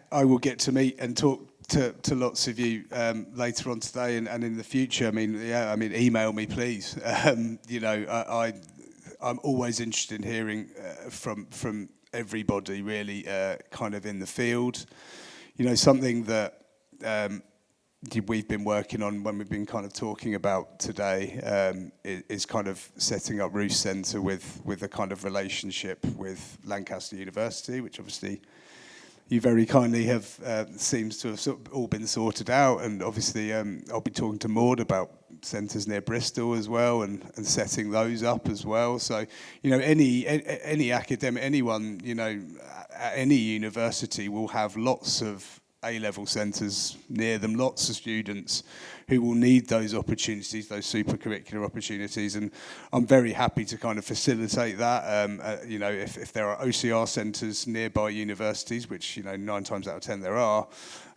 I will get to meet and talk to lots of you later on today and in the future. I mean, email me, please. I'm always interested in hearing from everybody, really, kind of in the field. Something that we've been working on when we've been kind of talking about today is kind of setting up Ruth Centre with a kind of relationship with Lancaster University, which obviously you very kindly have seems to have sort of all been sorted out, and obviously I'll be talking to Maud about centres near Bristol as well, and setting those up as well. So any academic, anyone at any university will have lots of A-level centres near them, lots of students who will need those opportunities, those super curricular opportunities, and I'm very happy to kind of facilitate that. If there are OCR centres nearby universities, which 9 times out of 10 there are,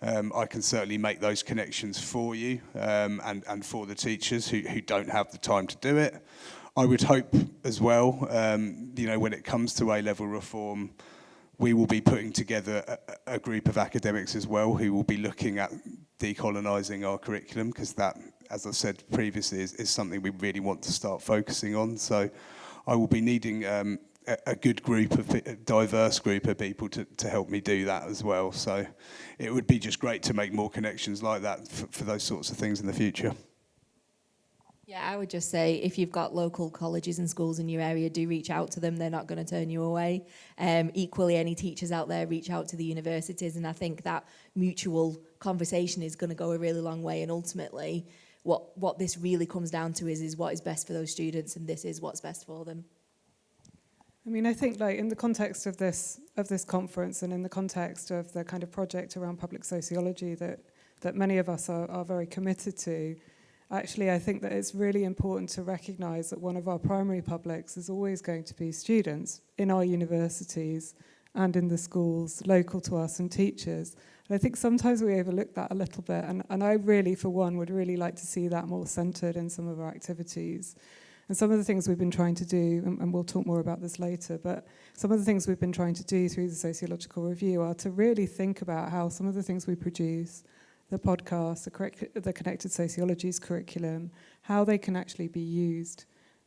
I can certainly make those connections for you and for the teachers who don't have the time to do it. I would hope as well, when it comes to A-level reform, we will be putting together a group of academics as well who will be looking at decolonising our curriculum, because that, as I said previously, is something we really want to start focusing on. So I will be needing a good group a diverse group of people to help me do that as well. So it would be just great to make more connections like that for those sorts of things in the future. Yeah, I would just say if you've got local colleges and schools in your area, do reach out to them. They're not going to turn you away. Equally, any teachers out there, reach out to the universities. And I think that mutual conversation is going to go a really long way. And ultimately, what this really comes down to is what is best for those students, and this is what's best for them. I mean, I think like in the context of this conference and in the context of the kind of project around public sociology that many of us are very committed to, actually, I think that it's really important to recognise that one of our primary publics is always going to be students in our universities and in the schools local to us, and teachers. And I think sometimes we overlook that a little bit, and I really, for one, would really like to see that more centred in some of our activities. And some of the things we've been trying to do, and we'll talk more about this later, but some of the things we've been trying to do through the Sociological Review are to really think about how some of the things we produce, the podcast, the Connected Sociologies curriculum, how they can actually be used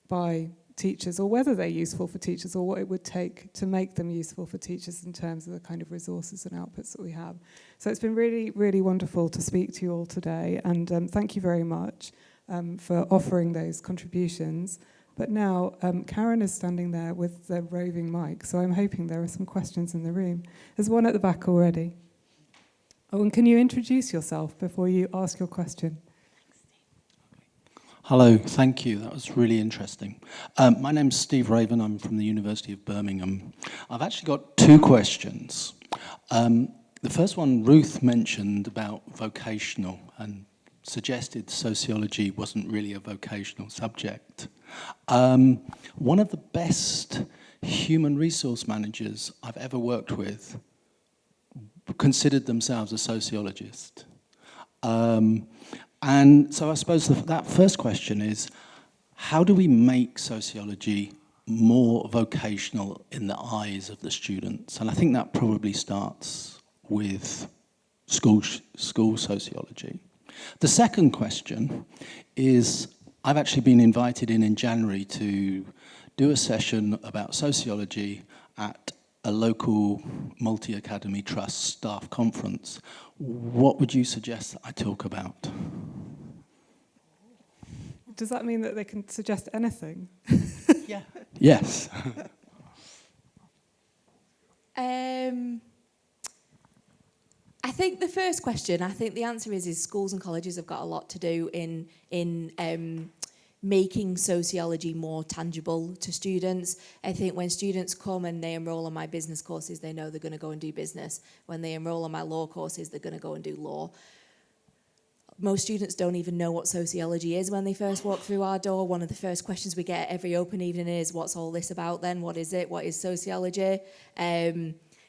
by teachers, or whether they're useful for teachers, or what it would take to make them useful for teachers in terms of the kind of resources and outputs that we have. So it's been really, really wonderful to speak to you all today, and thank you very much for offering those contributions. But now Karen is standing there with the roving mic, so I'm hoping there are some questions in the room. There's one at the back already. Oh, and can you introduce yourself before you ask your question? Hello, thank you. That was really interesting. My name's Steve Raven. I'm from the University of Birmingham. I've actually got two questions. The first one, Ruth mentioned about vocational and suggested sociology wasn't really a vocational subject. One of the best human resource managers I've ever worked with considered themselves a sociologist. And so I suppose that first question is, how do we make sociology more vocational in the eyes of the students? And I think that probably starts with school sociology. The second question is, I've actually been invited in January to do a session about sociology at a local multi-academy trust staff conference. What would you suggest that I talk about? Does that mean that they can suggest anything? Yeah. Yes. I think the first question, I think the answer is schools and colleges have got a lot to do in making sociology more tangible to students. I think when students come and they enroll on my business courses, they know they're going to go and do business. When they enroll on my law courses, they're going to go and do law. Most students don't even know what sociology is when they first walk through our door. One of the first questions we get every open evening is, what's all this about then? What is it? What is sociology?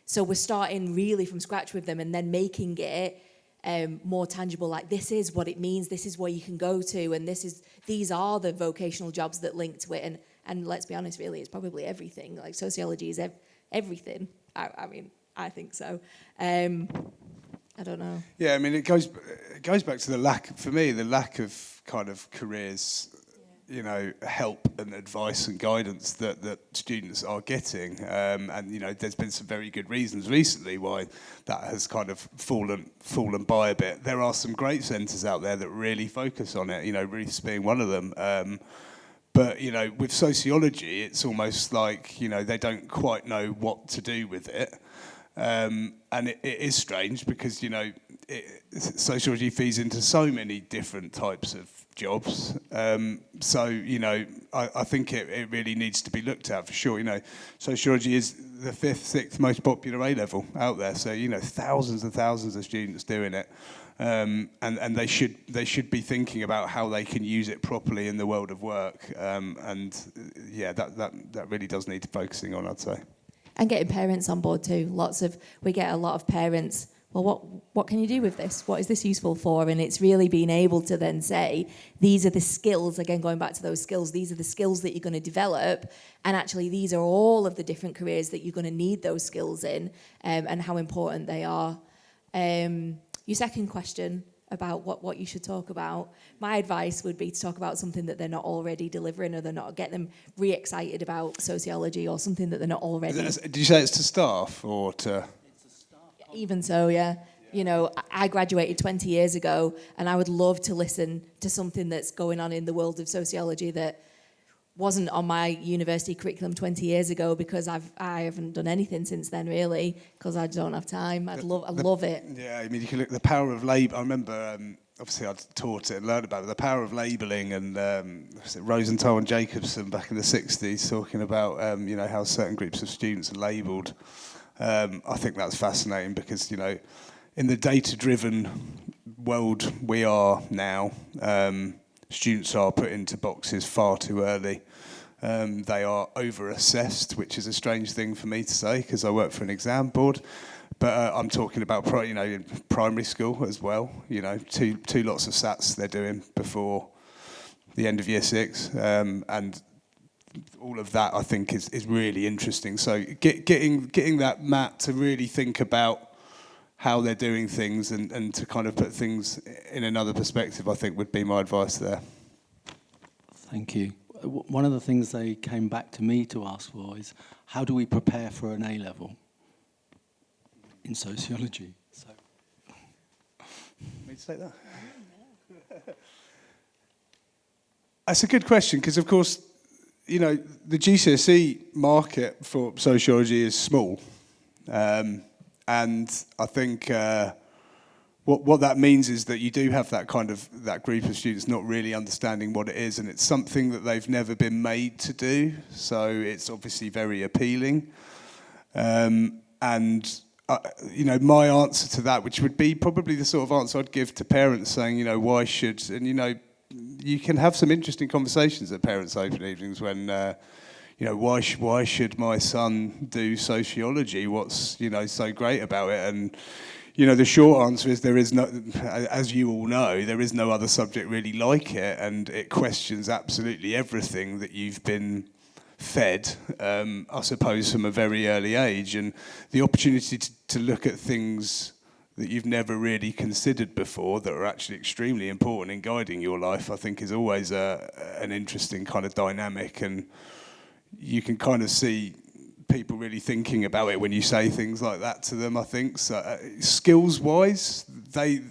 So we're starting really from scratch with them and then making it more tangible, like this is what it means, this is where you can go to, and these are the vocational jobs that link to it. And let's be honest, really, it's probably everything. Like sociology is everything. I mean, I think so. I don't know. Yeah, I mean, it goes back to the lack of kind of careers, you know, help and advice and guidance that students are getting. And, you know, there's been some very good reasons recently why that has kind of fallen by a bit. There are some great centres out there that really focus on it, you know, Ruth's being one of them. But, you know, with sociology, it's almost like, you know, they don't quite know what to do with it. And it is strange because, you know, sociology feeds into so many different types of jobs. So, you know, I think it really needs to be looked at for sure. You know, sociology is the 5th, 6th most popular A-level out there. So, you know, thousands and thousands of students doing it. And they should be thinking about how they can use it properly in the world of work. And yeah, that really does need focusing on, I'd say. And getting parents on board too. We get a lot of parents, well, what can you do with this? What is this useful for? And it's really being able to then say, these are the skills, again, going back to those skills, these are the skills that you're going to develop. And actually, these are all of the different careers that you're going to need those skills in, and how important they are. Your second question about what you should talk about. My advice would be to talk about something that they're not already delivering, or they're not, get them re-excited about sociology or something that they're not already. Did you say it's to staff or to? Even so, yeah. You know, I graduated 20 years ago, and I would love to listen to something that's going on in the world of sociology that wasn't on my university curriculum 20 years ago, because I haven't done anything since then, really, because I don't have time. I love it. Yeah, I mean, you can look at the power of label. I remember, obviously, I'd taught it and learned about it, the power of labelling, and Rosenthal and Jacobson back in the 60s talking about, you know, how certain groups of students are labelled. I think that's fascinating because, you know, in the data-driven world we are now, students are put into boxes far too early. They are over-assessed, which is a strange thing for me to say because I work for an exam board. But I'm talking about in primary school as well. You know, two lots of SATs they're doing before the end of year 6, and all of that I think is really interesting. So getting that Matt to really think about how they're doing things and to kind of put things in another perspective, I think would be my advice there. Thank you. One of the things they came back to me to ask for is, how do we prepare for an A-level in sociology? So. Me to take that? That's a good question, because of course, you know, the GCSE market for sociology is small. And I think what that means is that you do have that group of students not really understanding what it is, and it's something that they've never been made to do. So it's obviously very appealing. You know, my answer to that, which would be probably the sort of answer I'd give to parents saying, you know, why should, and you know, you can have some interesting conversations at parents' open evenings when. You know, why should my son do sociology? What's, you know, so great about it? And, you know, the short answer is there is no, as you all know, there is no other subject really like it, and it questions absolutely everything that you've been fed, I suppose, from a very early age. And the opportunity to look at things that you've never really considered before that are actually extremely important in guiding your life, I think is always an interesting kind of dynamic. And you can kind of see people really thinking about it when you say things like that to them, I think. So skills-wise, they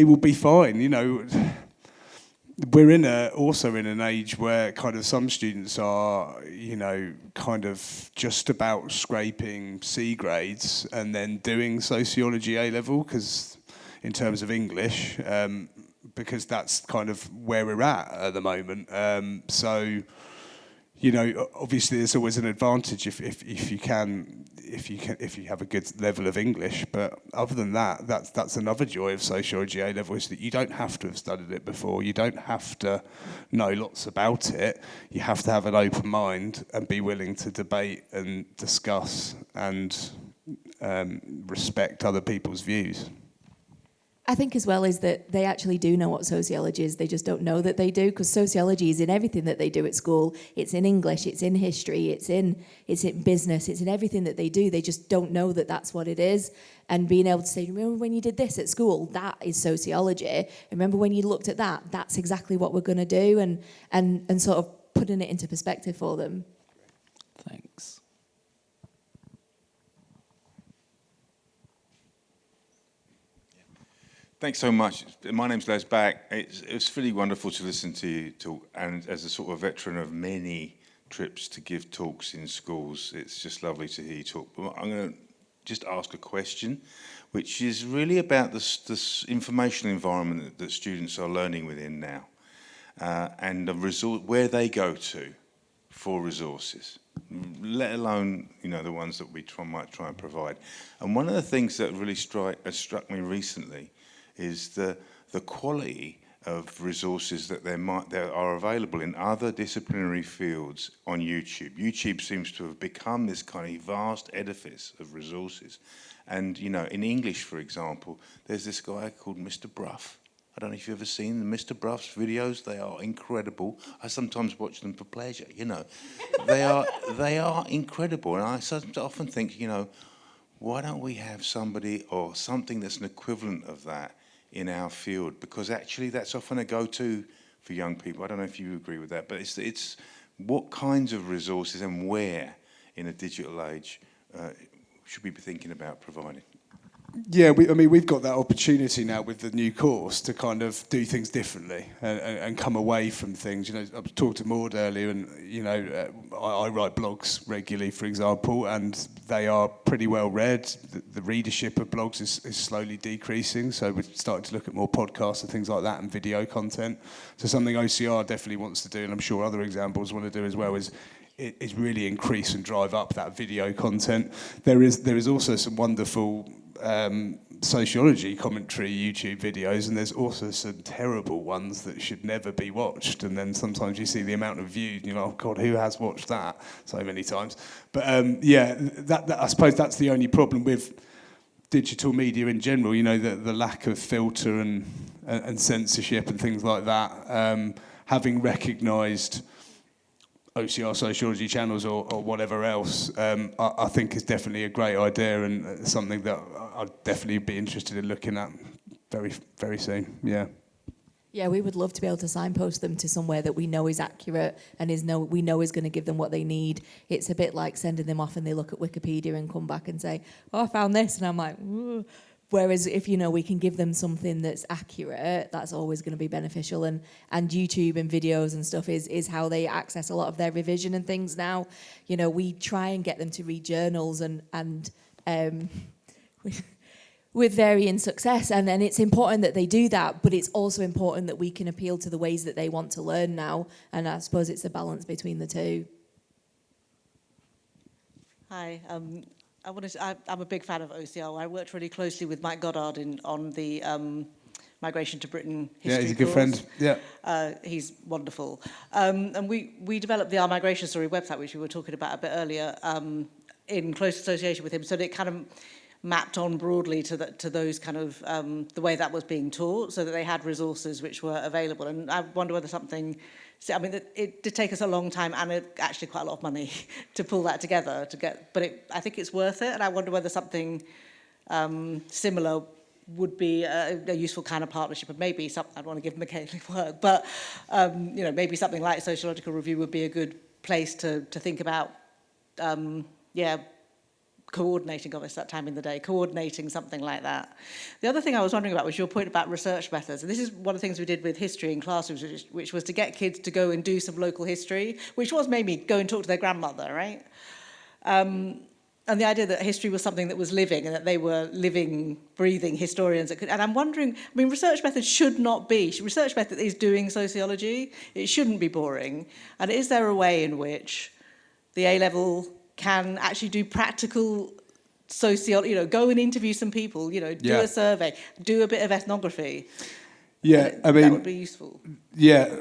will be fine. You know, we're also in an age where kind of some students are, you know, kind of just about scraping C grades and then doing sociology A-level, because in terms of English, because that's kind of where we're at the moment. So. You know, obviously, there's always an advantage if you have a good level of English. But other than that, that's another joy of sociology A-level, is that you don't have to have studied it before. You don't have to know lots about it. You have to have an open mind and be willing to debate and discuss and respect other people's views. I think as well is that they actually do know what sociology is. They just don't know that they do, because sociology is in everything that they do at school. It's in English, it's in history, it's in business, it's in everything that they do. They just don't know that that's what it is. And being able to say, remember when you did this at school? That is sociology. Remember when you looked at that? That's exactly what we're going to do, and sort of putting it into perspective for them. Thanks. Thanks so much. My name's Les Back. It's really wonderful to listen to you talk, and as a sort of veteran of many trips to give talks in schools, it's just lovely to hear you talk. But I'm going to just ask a question, which is really about this informational environment that students are learning within now, and where they go to for resources, let alone, you know, the ones that we might try and provide. And one of the things that really struck me recently is the quality of resources that there are available in other disciplinary fields on YouTube. YouTube seems to have become this kind of vast edifice of resources. And, you know, in English, for example, there's this guy called Mr. Bruff. I don't know if you've ever seen the Mr. Bruff's videos. They are incredible. I sometimes watch them for pleasure, you know. They are incredible. And I often think, you know, why don't we have somebody or something that's an equivalent of that in our field, because actually that's often a go-to for young people. I don't know if you agree with that, but it's what kinds of resources and where in a digital age should we be thinking about providing? Yeah, we've got that opportunity now with the new course to kind of do things differently and come away from things. I talked to Maud earlier, and I write blogs regularly, for example, and they are pretty well read. The readership of blogs is slowly decreasing, so we're starting to look at more podcasts and things like that and video content. So something OCR definitely wants to do, and I'm sure other examples want to do as well, is really increase and drive up that video content. There is also some wonderful sociology commentary YouTube videos, and there's also some terrible ones that should never be watched, and then sometimes you see the amount of views and you're like, oh God, who has watched that so many times? But that I suppose that's the only problem with digital media in general, the lack of filter and censorship and things like that. Having recognised OCR sociology channels or whatever else, I think is definitely a great idea and something that I'd definitely be interested in looking at very, very soon. Yeah. Yeah, we would love to be able to signpost them to somewhere that we know is accurate and we know is going to give them what they need. It's a bit like sending them off and they look at Wikipedia and come back and say, oh, I found this. And I'm like, ooh. Whereas if, we can give them something that's accurate, that's always going to be beneficial. And YouTube and videos and stuff is how they access a lot of their revision and things now. We try and get them to read journals and with varying success. And it's important that they do that, but it's also important that we can appeal to the ways that they want to learn now. And I suppose it's a balance between the two. Hi. I'm a big fan of OCR. I worked really closely with Mike Goddard on the Migration to Britain history Yeah, he's a good friend. Yeah. He's wonderful. And we developed the Our Migration Story website, which we were talking about a bit earlier, in close association with him, so that it kind of mapped on broadly to those kind of the way that was being taught, so that they had resources which were available. And I wonder whether something... it did take us a long time and actually quite a lot of money to pull that together but I think it's worth it, and I wonder whether something similar would be a useful kind of partnership, and maybe something I'd want to give Michaela work, but maybe something like Sociological Review would be a good place to think about coordinating, obviously that time in the day, coordinating something like that. The other thing I was wondering about was your point about research methods. And this is one of the things we did with history in classrooms, which was to get kids to go and do some local history, which was maybe go and talk to their grandmother, right? And the idea that history was something that was living and that they were living, breathing historians. And I'm wondering, research methods should not be. Research method is doing sociology. It shouldn't be boring. And is there a way in which the A-level can actually do practical sociology, go and interview some people, do a survey, do a bit of ethnography? Yeah, that would be useful. Yeah,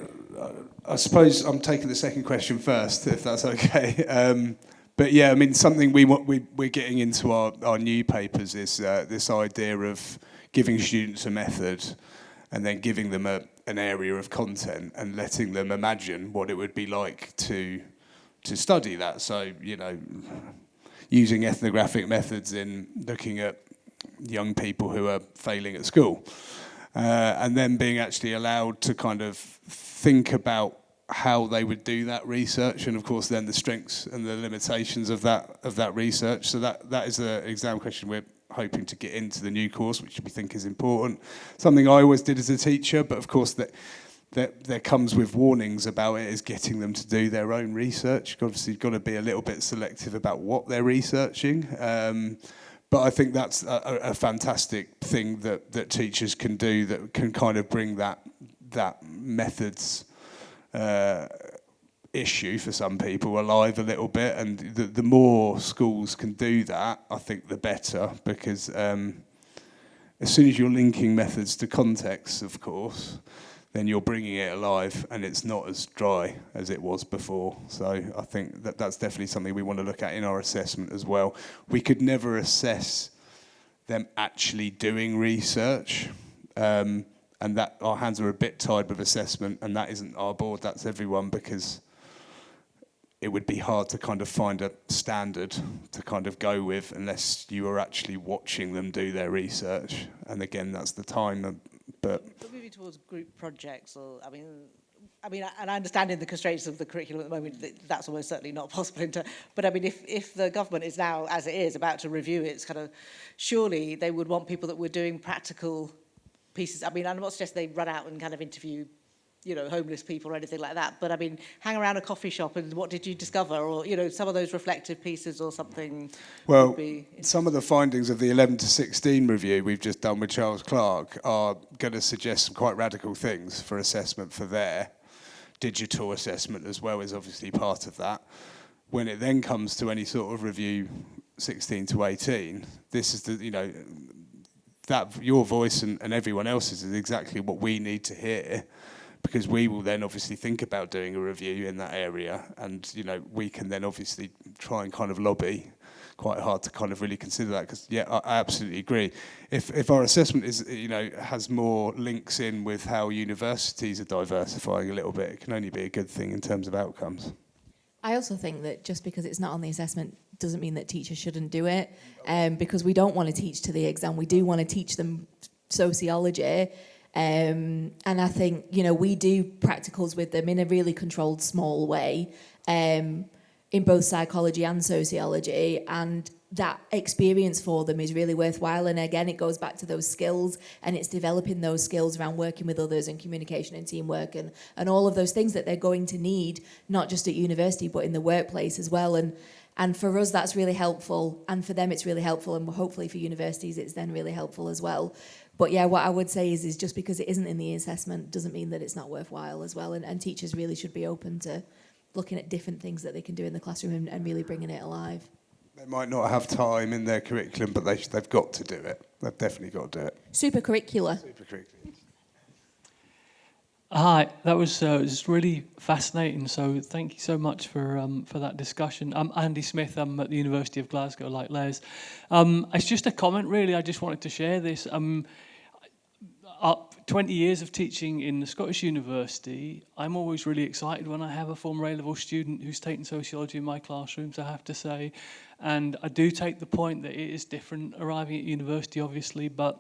I suppose I'm taking the second question first, if that's okay. But yeah, something we're getting into our new papers is this idea of giving students a method and then giving them an area of content and letting them imagine what it would be like to study that. So, using ethnographic methods in looking at young people who are failing at school, and then being actually allowed to kind of think about how they would do that research, and of course then the strengths and the limitations of that research. So that is an exam question we're hoping to get into the new course, which we think is important. Something I always did as a teacher, but of course that there comes with warnings about it, is getting them to do their own research. Obviously, you've got to be a little bit selective about what they're researching. But I think that's a fantastic thing that teachers can do, that can kind of bring that methods issue for some people alive a little bit. And the more schools can do that, I think the better, because as soon as you're linking methods to context, of course, then you're bringing it alive and it's not as dry as it was before. So I think that's definitely something we want to look at in our assessment as well. We could never assess them actually doing research, and that our hands are a bit tied with assessment, and that isn't our board, that's everyone, because it would be hard to kind of find a standard to kind of go with unless you are actually watching them do their research. And again, that's the time But moving towards group projects, or I mean, and I understand in the constraints of the curriculum at the moment that's almost certainly not possible. But I mean, if the government is now, as it is, about to review its kind of, surely they would want people that were doing practical pieces. I mean, I'm not suggesting they run out and kind of interview, homeless people or anything like that. But I mean, hang around a coffee shop and what did you discover? Or, some of those reflective pieces or something. Well, some of the findings of the 11 to 16 review we've just done with Charles Clarke are going to suggest some quite radical things for assessment for their digital assessment as well, is obviously part of that. When it then comes to any sort of review 16 to 18, this is that your voice and everyone else's is exactly what we need to hear, because we will then obviously think about doing a review in that area, and we can then obviously try and kind of lobby quite hard to kind of really consider that, because I absolutely agree. If our assessment is has more links in with how universities are diversifying a little bit, it can only be a good thing in terms of outcomes. I also think that just because it's not on the assessment doesn't mean that teachers shouldn't do it, because we don't want to teach to the exam. We do want to teach them sociology. And I think, we do practicals with them in a really controlled, small way, in both psychology and sociology, and that experience for them is really worthwhile. And again, it goes back to those skills, and it's developing those skills around working with others and communication and teamwork and all of those things that they're going to need, not just at university, but in the workplace as well. And for us, that's really helpful, and for them, it's really helpful, and hopefully for universities, it's then really helpful as well. But yeah, what I would say is just because it isn't in the assessment doesn't mean that it's not worthwhile as well. And teachers really should be open to looking at different things that they can do in the classroom and really bringing it alive. They might not have time in their curriculum, but they've got to do it. They've definitely got to do it. Super curricular. Hi, that was really fascinating. So thank you so much for that discussion. I'm Andy Smith. I'm at the University of Glasgow, like Les. It's just a comment, really. I just wanted to share this. 20 years of teaching in the Scottish University, I'm always really excited when I have a former A-level student who's taken sociology in my classrooms, I have to say. And I do take the point that it is different arriving at university, obviously, but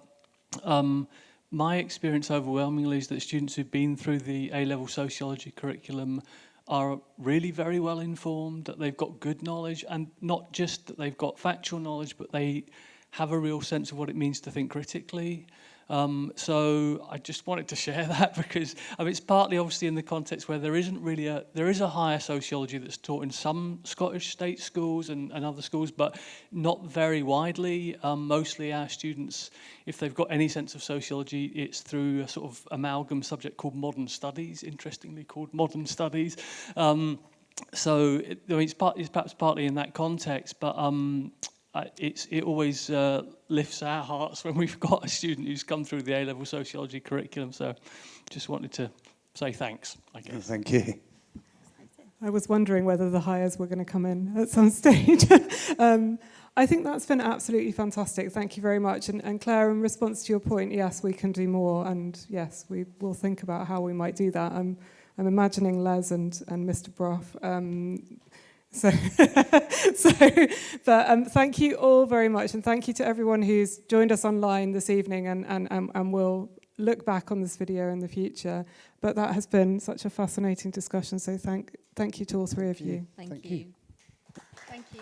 my experience overwhelmingly is that students who've been through the A-level sociology curriculum are really very well informed, that they've got good knowledge, and not just that they've got factual knowledge, but they have a real sense of what it means to think critically. So I just wanted to share that because it's partly obviously in the context where there is a higher sociology that's taught in some Scottish state schools and other schools, but not very widely. Mostly our students, if they've got any sense of sociology, it's through a sort of amalgam subject called modern studies, interestingly called modern studies. So it's perhaps partly in that context, but it always lifts our hearts when we've got a student who's come through the A-level sociology curriculum. So just wanted to say thanks, I guess. Thank you. I was wondering whether the hires were going to come in at some stage. I think that's been absolutely fantastic. Thank you very much. And Claire, in response to your point, yes, we can do more. And yes, we will think about how we might do that. I'm imagining Les and Mr. Brough. But thank you all very much, and thank you to everyone who's joined us online this evening, and we'll look back on this video in the future. But that has been such a fascinating discussion, so thank you to all three of you. Thank you. Thank you.